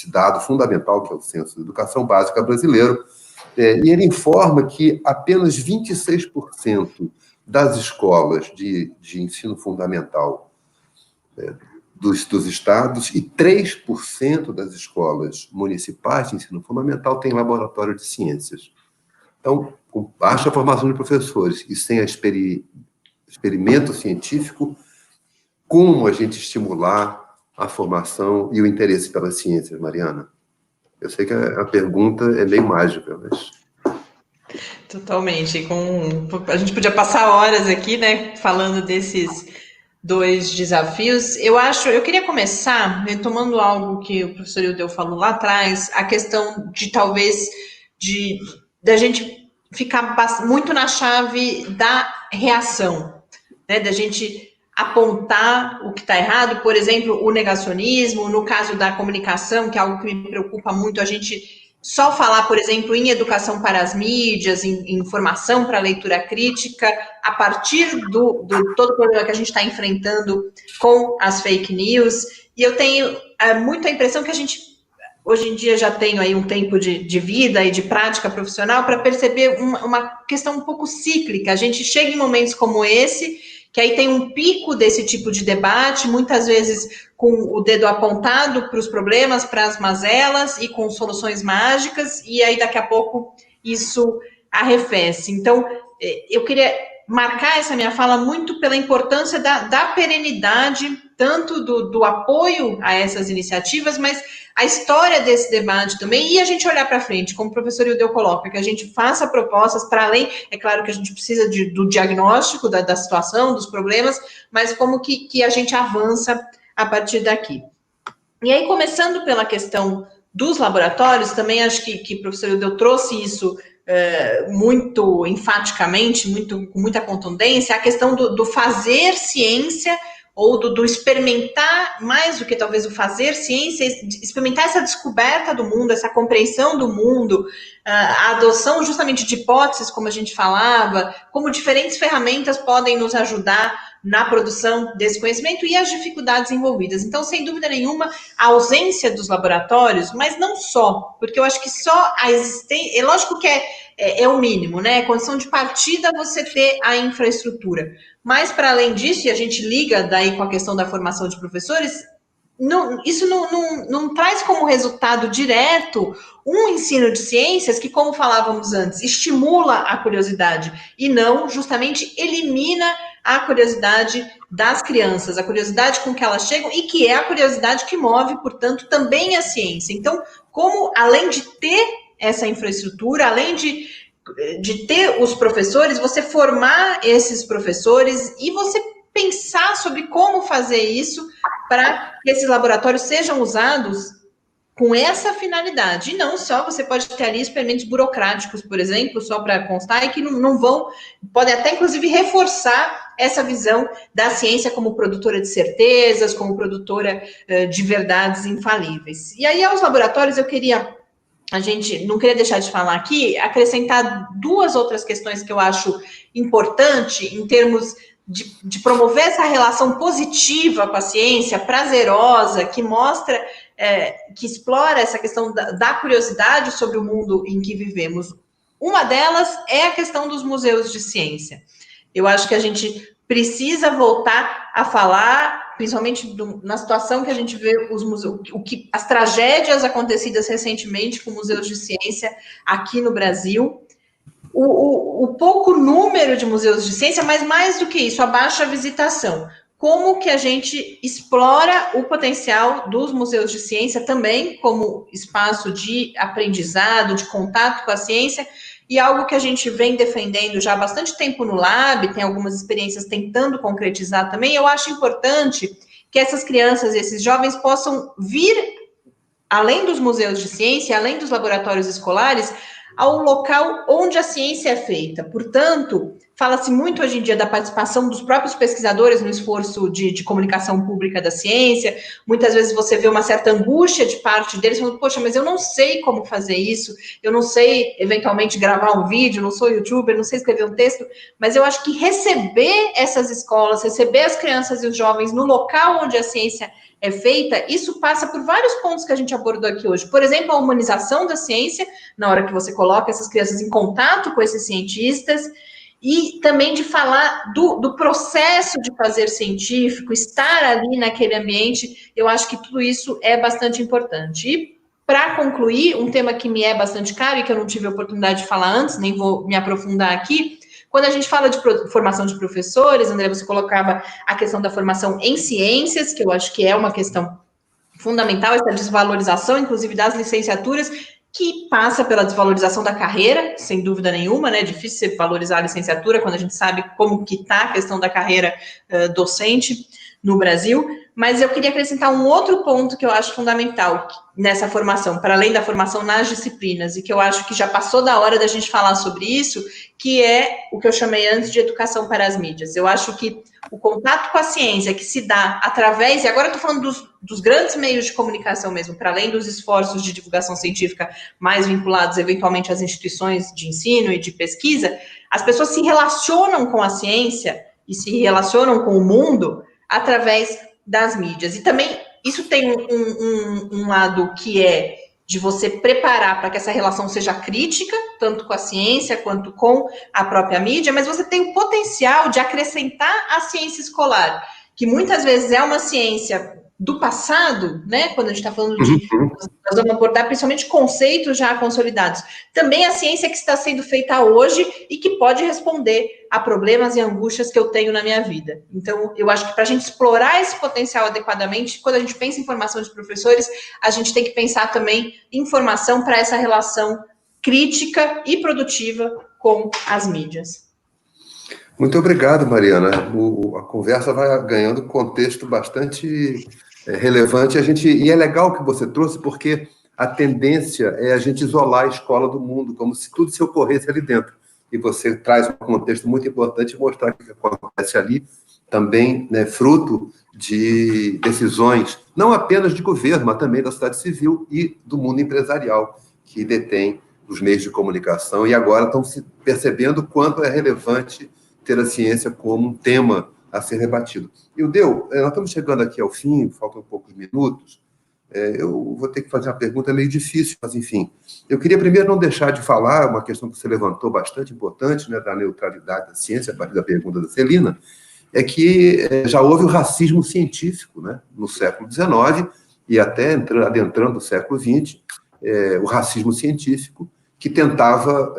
dado fundamental, que é o Censo da Educação Básica brasileiro, e ele informa que apenas 26% das escolas de ensino fundamental dos estados e 3% das escolas municipais de ensino fundamental têm laboratório de ciências. Então, com baixa formação de professores e sem experimento científico, como a gente estimular a formação e o interesse pelas ciências, Mariana? Eu sei que a pergunta é meio mágica, mas... Totalmente. A gente podia passar horas aqui, né, falando desses 2 desafios. Eu queria começar retomando algo que o professor Ildeu falou lá atrás, a questão de talvez da gente ficar muito na chave da reação, né, da gente apontar o que está errado, por exemplo, o negacionismo, no caso da comunicação, que é algo que me preocupa muito, a gente só falar, por exemplo, em educação para as mídias, em informação para leitura crítica, a partir do todo o problema que a gente está enfrentando com as fake news. E eu tenho muito a impressão que a gente, hoje em dia, já tenho aí um tempo de vida e de prática profissional para perceber uma questão um pouco cíclica. A gente chega em momentos como esse, que aí tem um pico desse tipo de debate, muitas vezes com o dedo apontado para os problemas, para as mazelas e com soluções mágicas, e aí daqui a pouco isso arrefece. Então, eu queria marcar essa minha fala muito pela importância da perenidade, tanto do apoio a essas iniciativas, mas a história desse debate também, e a gente olhar para frente, como o professor Ildeu coloca, que a gente faça propostas para além, é claro que a gente precisa do diagnóstico da situação, dos problemas, mas como que a gente avança a partir daqui. E aí, começando pela questão dos laboratórios, também acho que o professor Ildeu trouxe isso muito enfaticamente, com muita contundência, a questão do fazer ciência, ou do experimentar, mais do que talvez o fazer ciência, experimentar essa descoberta do mundo, essa compreensão do mundo, a adoção justamente de hipóteses, como a gente falava, como diferentes ferramentas podem nos ajudar na produção desse conhecimento e as dificuldades envolvidas. Então, sem dúvida nenhuma, a ausência dos laboratórios, mas não só, porque eu acho que só a existência, é lógico que é o mínimo, né? É condição de partida você ter a infraestrutura. Mas, para além disso, e a gente liga daí com a questão da formação de professores, isso não traz como resultado direto um ensino de ciências que, como falávamos antes, estimula a curiosidade e não justamente elimina a curiosidade das crianças, a curiosidade com que elas chegam e que é a curiosidade que move, portanto, também a ciência. Então, como além de ter essa infraestrutura, além de ter os professores, você formar esses professores e você pensar sobre como fazer isso para que esses laboratórios sejam usados com essa finalidade. E não só, você pode ter ali experimentos burocráticos, por exemplo, só para constar, e que não vão, podem até, inclusive, reforçar essa visão da ciência como produtora de certezas, como produtora de verdades infalíveis. E aí, aos laboratórios, a gente não queria deixar de falar aqui, acrescentar duas outras questões que eu acho importante em termos de promover essa relação positiva com a ciência, prazerosa, que mostra, que explora essa questão da curiosidade sobre o mundo em que vivemos. Uma delas é a questão dos museus de ciência. Eu acho que a gente precisa voltar a falar, principalmente na situação que a gente vê os museus, as tragédias acontecidas recentemente com museus de ciência aqui no Brasil, o pouco número de museus de ciência, mas mais do que isso, a baixa visitação. Como que a gente explora o potencial dos museus de ciência também como espaço de aprendizado, de contato com a ciência, e algo que a gente vem defendendo já há bastante tempo no Lab, tem algumas experiências tentando concretizar também. Eu acho importante que essas crianças, esses jovens possam vir, além dos museus de ciência, além dos laboratórios escolares, ao local onde a ciência é feita. Portanto, fala-se muito hoje em dia da participação dos próprios pesquisadores no esforço de comunicação pública da ciência. Muitas vezes você vê uma certa angústia de parte deles, falando, poxa, mas eu não sei como fazer isso, eu não sei, eventualmente, gravar um vídeo, não sou youtuber, não sei escrever um texto, mas eu acho que receber essas escolas, receber as crianças e os jovens no local onde a ciência é feita, isso passa por vários pontos que a gente abordou aqui hoje. Por exemplo, a humanização da ciência, na hora que você coloca essas crianças em contato com esses cientistas, e também de falar do processo de fazer científico, estar ali naquele ambiente, eu acho que tudo isso é bastante importante. E, para concluir, um tema que me é bastante caro e que eu não tive a oportunidade de falar antes, nem vou me aprofundar aqui, quando a gente fala de formação de professores, André, você colocava a questão da formação em ciências, que eu acho que é uma questão fundamental, essa desvalorização, inclusive, das licenciaturas, que passa pela desvalorização da carreira, sem dúvida nenhuma, né? É difícil você valorizar a licenciatura quando a gente sabe como que está a questão da carreira docente no Brasil, mas eu queria acrescentar um outro ponto que eu acho fundamental nessa formação, para além da formação nas disciplinas, e que eu acho que já passou da hora da gente falar sobre isso, que é o que eu chamei antes de educação para as mídias. Eu acho que o contato com a ciência que se dá através, e agora eu estou falando dos grandes meios de comunicação mesmo, para além dos esforços de divulgação científica mais vinculados eventualmente às instituições de ensino e de pesquisa, as pessoas se relacionam com a ciência e se relacionam com o mundo através das mídias. E também isso tem um lado que é de você preparar para que essa relação seja crítica, tanto com a ciência quanto com a própria mídia, mas você tem o potencial de acrescentar a ciência escolar, que muitas vezes é uma ciência do passado, né? Quando a gente está falando de... Nós vamos abordar principalmente conceitos já consolidados. Também a ciência que está sendo feita hoje e que pode responder a problemas e angústias que eu tenho na minha vida. Então, eu acho que para a gente explorar esse potencial adequadamente, quando a gente pensa em formação de professores, a gente tem que pensar também em formação para essa relação crítica e produtiva com as mídias. Muito obrigado, Mariana. A conversa vai ganhando contexto bastante relevante. E é legal o que você trouxe, porque a tendência é a gente isolar a escola do mundo, como se tudo se ocorresse ali dentro. E você traz um contexto muito importante, mostrar que o que acontece ali também é fruto de decisões, não apenas de governo, mas também da sociedade civil e do mundo empresarial, que detém os meios de comunicação e agora estão se percebendo quanto é relevante ter a ciência como um tema a ser rebatido. Ildeu, nós estamos chegando aqui ao fim, faltam poucos minutos. Eu vou ter que fazer uma pergunta meio difícil, mas, enfim. Eu queria primeiro não deixar de falar uma questão que você levantou bastante importante, né, da neutralidade da ciência, a partir da pergunta da Celina, é que já houve o racismo científico, né, no século XIX e até adentrando o século XX, o racismo científico, que tentava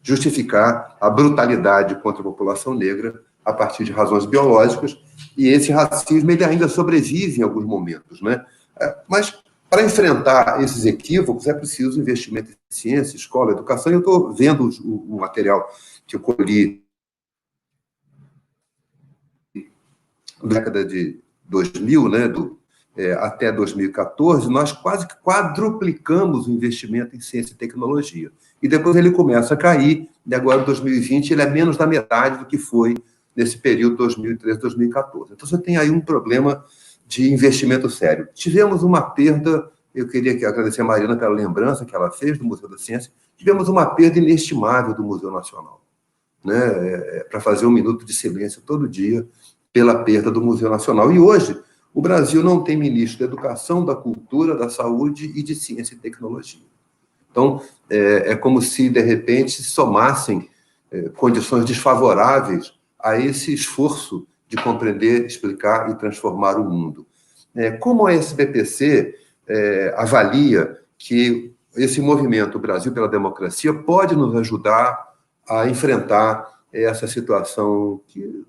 justificar a brutalidade contra a população negra a partir de razões biológicas, e esse racismo ele ainda sobrevive em alguns momentos, né? Mas, para enfrentar esses equívocos, é preciso investimento em ciência, escola, educação, e eu estou vendo o material que eu colhi na década de 2000, né, até 2014, nós quase que quadruplicamos o investimento em ciência e tecnologia. E depois ele começa a cair, e agora, em 2020, ele é menos da metade do que foi nesse período 2013, 2014. Então, você tem aí um problema de investimento sério. Tivemos uma perda, eu queria agradecer a Mariana pela lembrança que ela fez do Museu da Ciência, tivemos uma perda inestimável do Museu Nacional, né, para fazer um minuto de silêncio todo dia pela perda do Museu Nacional. E hoje, o Brasil não tem ministro da Educação, da Cultura, da Saúde e de Ciência e Tecnologia. Então, é como se, de repente, somassem condições desfavoráveis a esse esforço de compreender, explicar e transformar o mundo. Como a SBPC avalia que esse movimento Brasil pela Democracia pode nos ajudar a enfrentar essa situação que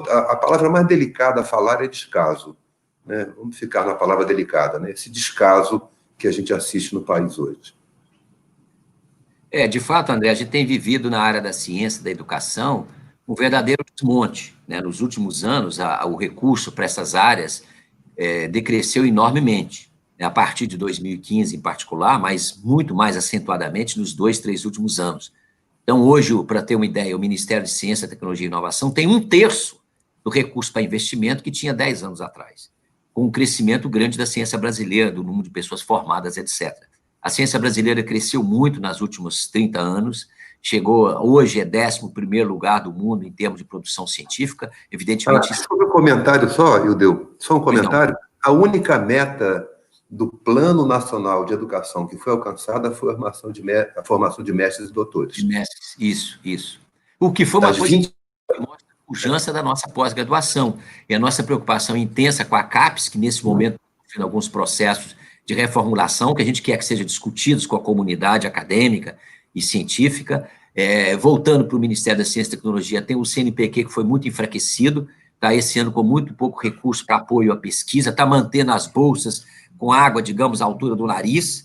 a palavra mais delicada a falar é descaso, né? Vamos ficar na palavra delicada, né? Esse descaso que a gente assiste no país hoje. De fato, André, a gente tem vivido na área da ciência, da educação, um verdadeiro desmonte, né? Nos últimos anos, o recurso para essas áreas decresceu enormemente, né? A partir de 2015 em particular, mas muito mais acentuadamente nos 2, 3 últimos anos. Então, hoje, para ter uma ideia, o Ministério de Ciência, Tecnologia e Inovação tem 1/3 do recurso para investimento que tinha 10 anos atrás, com um crescimento grande da ciência brasileira, do número de pessoas formadas, etc. A ciência brasileira cresceu muito nos últimos 30 anos, hoje é 11º lugar do mundo em termos de produção científica, evidentemente... Sobre o comentário só, Ildeu, só um comentário. A única meta do Plano Nacional de Educação que foi alcançada foi a formação de mestres e doutores. De mestres, isso. O que foi uma coisa que mostra a pujança da nossa pós-graduação, e a nossa preocupação intensa com a CAPES, que nesse momento tem alguns processos de reformulação, que a gente quer que sejam discutidos com a comunidade acadêmica e científica. Voltando para o Ministério da Ciência e Tecnologia, tem o CNPq, que foi muito enfraquecido, está esse ano com muito pouco recurso para apoio à pesquisa, está mantendo as bolsas com água, digamos, à altura do nariz,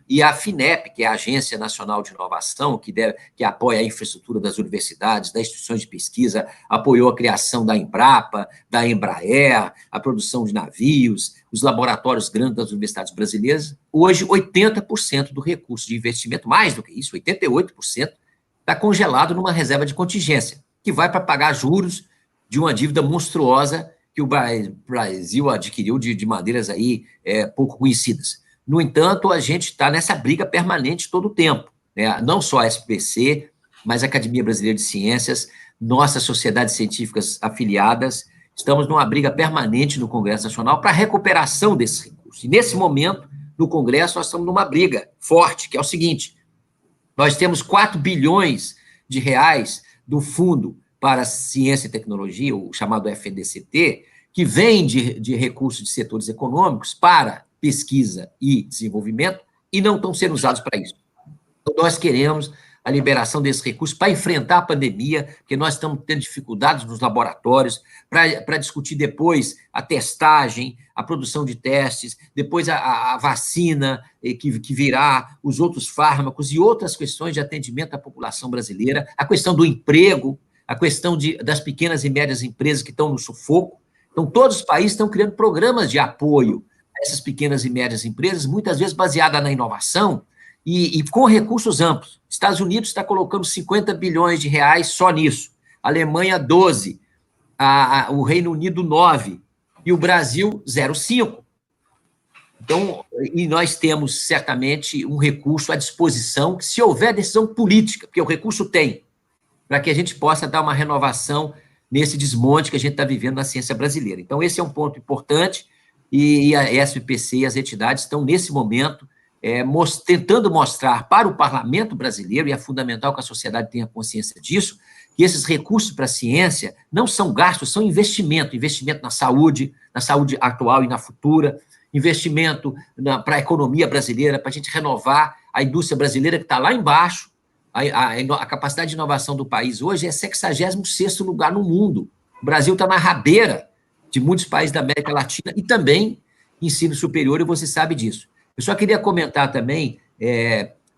e a FINEP, que é a Agência Nacional de Inovação, que apoia a infraestrutura das universidades, das instituições de pesquisa, apoiou a criação da Embrapa, da Embraer, a produção de navios, os laboratórios grandes das universidades brasileiras. Hoje, 80% do recurso de investimento, mais do que isso, 88%, está congelado numa reserva de contingência, que vai para pagar juros de uma dívida monstruosa que o Brasil adquiriu de maneiras aí pouco conhecidas. No entanto, a gente está nessa briga permanente todo o tempo, né? Não só a SBPC, mas a Academia Brasileira de Ciências, nossas sociedades científicas afiliadas, estamos numa briga permanente no Congresso Nacional para a recuperação desses recursos. E, nesse momento, no Congresso, nós estamos numa briga forte, que é o seguinte: nós temos 4 bilhões de reais do Fundo para Ciência e Tecnologia, o chamado FNDCT, que vem de recursos de setores econômicos para pesquisa e desenvolvimento, e não estão sendo usados para isso. Então, nós queremos a liberação desses recursos para enfrentar a pandemia, porque nós estamos tendo dificuldades nos laboratórios, para discutir depois a testagem, a produção de testes, depois a vacina que virá, os outros fármacos e outras questões de atendimento à população brasileira, a questão do emprego, a questão das pequenas e médias empresas que estão no sufoco. Então, todos os países estão criando programas de apoio a essas pequenas e médias empresas, muitas vezes baseadas na inovação e com recursos amplos. Estados Unidos está colocando 50 bilhões de reais só nisso, a Alemanha 12, o Reino Unido 9 e o Brasil 0,5. Então, e nós temos certamente um recurso à disposição, que se houver decisão política, porque o recurso tem, para que a gente possa dar uma renovação nesse desmonte que a gente está vivendo na ciência brasileira. Então, esse é um ponto importante, e a SPPC e as entidades estão, nesse momento, tentando mostrar para o parlamento brasileiro, e é fundamental que a sociedade tenha consciência disso, que esses recursos para a ciência não são gastos, são investimento na saúde atual e na futura, investimento para a economia brasileira, para a gente renovar a indústria brasileira que está lá embaixo. A capacidade de inovação do país hoje é 66º lugar no mundo. O Brasil está na rabeira de muitos países da América Latina e também ensino superior, e você sabe disso. Eu só queria comentar também,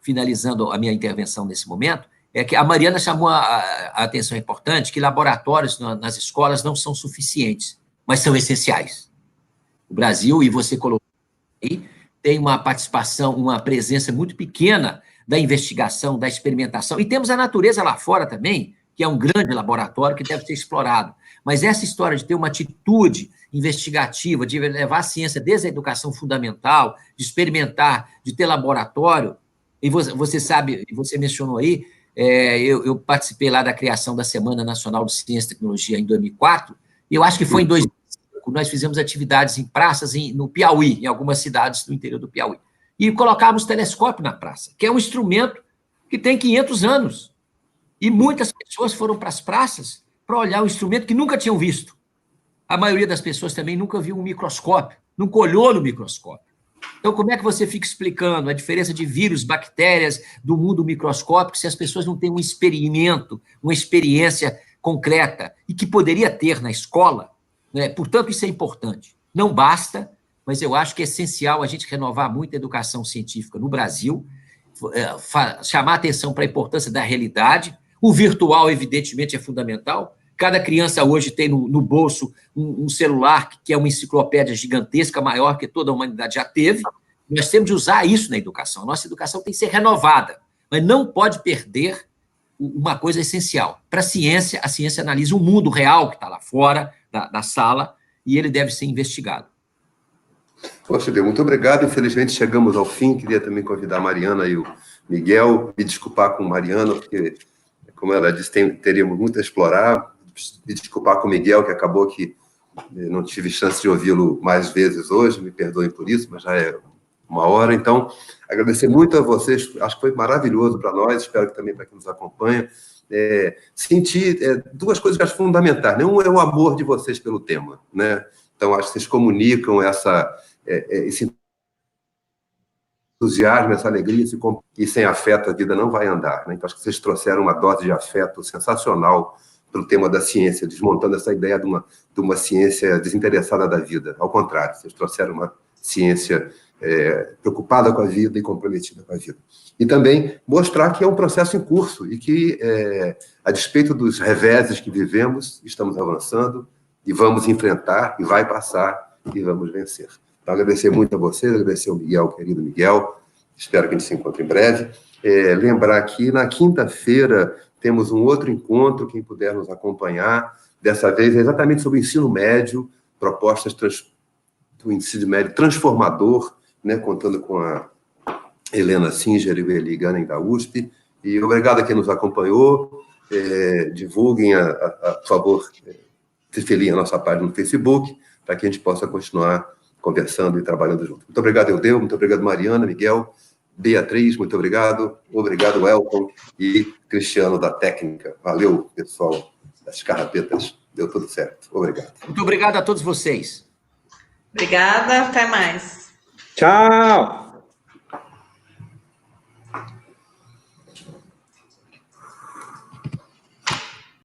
finalizando a minha intervenção nesse momento, que a Mariana chamou a atenção importante que laboratórios nas escolas não são suficientes, mas são essenciais. O Brasil, e você colocou aí, tem uma participação, uma presença muito pequena da investigação, da experimentação, e temos a natureza lá fora também, que é um grande laboratório que deve ser explorado. Mas essa história de ter uma atitude investigativa, de levar a ciência desde a educação fundamental, de experimentar, de ter laboratório, e você sabe, você mencionou aí, eu participei lá da criação da Semana Nacional de Ciência e Tecnologia em 2004, e eu acho que foi em 2005, nós fizemos atividades em praças no Piauí, em algumas cidades do interior do Piauí, e colocávamos telescópio na praça, que é um instrumento que tem 500 anos, e muitas pessoas foram para as praças para olhar um instrumento que nunca tinham visto. A maioria das pessoas também nunca viu um microscópio, nunca olhou no microscópio. Então, como é que você fica explicando a diferença de vírus, bactérias do mundo microscópico se as pessoas não têm um experimento, uma experiência concreta, e que poderia ter na escola, né? Portanto, isso é importante. Não basta, mas eu acho que é essencial a gente renovar muito a educação científica no Brasil, chamar atenção para a importância da realidade. O virtual, evidentemente, é fundamental. Cada criança hoje tem no bolso um celular que é uma enciclopédia gigantesca, maior que toda a humanidade já teve. Nós temos de usar isso na educação. A nossa educação tem que ser renovada, mas não pode perder uma coisa essencial. Para a ciência analisa o mundo real que está lá fora da sala, e ele deve ser investigado. Poxa, Deus, muito obrigado. Infelizmente, chegamos ao fim. Queria também convidar a Mariana e o Miguel, me desculpar com a Mariana, porque, como ela disse, teríamos muito a explorar. Me desculpar com o Miguel, que acabou que não tive chance de ouvi-lo mais vezes hoje, me perdoem por isso, mas já é 1h. Então, agradecer muito a vocês, acho que foi maravilhoso para nós, espero que também para quem nos acompanha. Sentir duas coisas que acho fundamentais, né? Um é o amor de vocês pelo tema, né? Então, acho que vocês comunicam esse entusiasmo, essa alegria, e sem afeto a vida não vai andar, né? Então, acho que vocês trouxeram uma dose de afeto sensacional para o tema da ciência, desmontando essa ideia de uma ciência desinteressada da vida. Ao contrário, vocês trouxeram uma ciência preocupada com a vida e comprometida com a vida. E também mostrar que é um processo em curso e que, a despeito dos reveses que vivemos, estamos avançando e vamos enfrentar, e vai passar, e vamos vencer. Então, agradecer muito a vocês, agradecer ao Miguel, querido Miguel, espero que a gente se encontre em breve. Lembrar que na quinta-feira temos um outro encontro, quem puder nos acompanhar, dessa vez é exatamente sobre o ensino médio, propostas do ensino médio transformador, né, contando com a Helena Singer e o Eli Gunning da USP, e obrigado a quem nos acompanhou, divulguem, por favor, se filiem a nossa página no Facebook, para que a gente possa continuar conversando e trabalhando junto. Muito obrigado, Eudeu, muito obrigado, Mariana, Miguel, Beatriz, muito obrigado. Obrigado, Elton e Cristiano da técnica. Valeu, pessoal das carrapetas. Deu tudo certo. Obrigado. Muito obrigado a todos vocês. Obrigada, até mais. Tchau!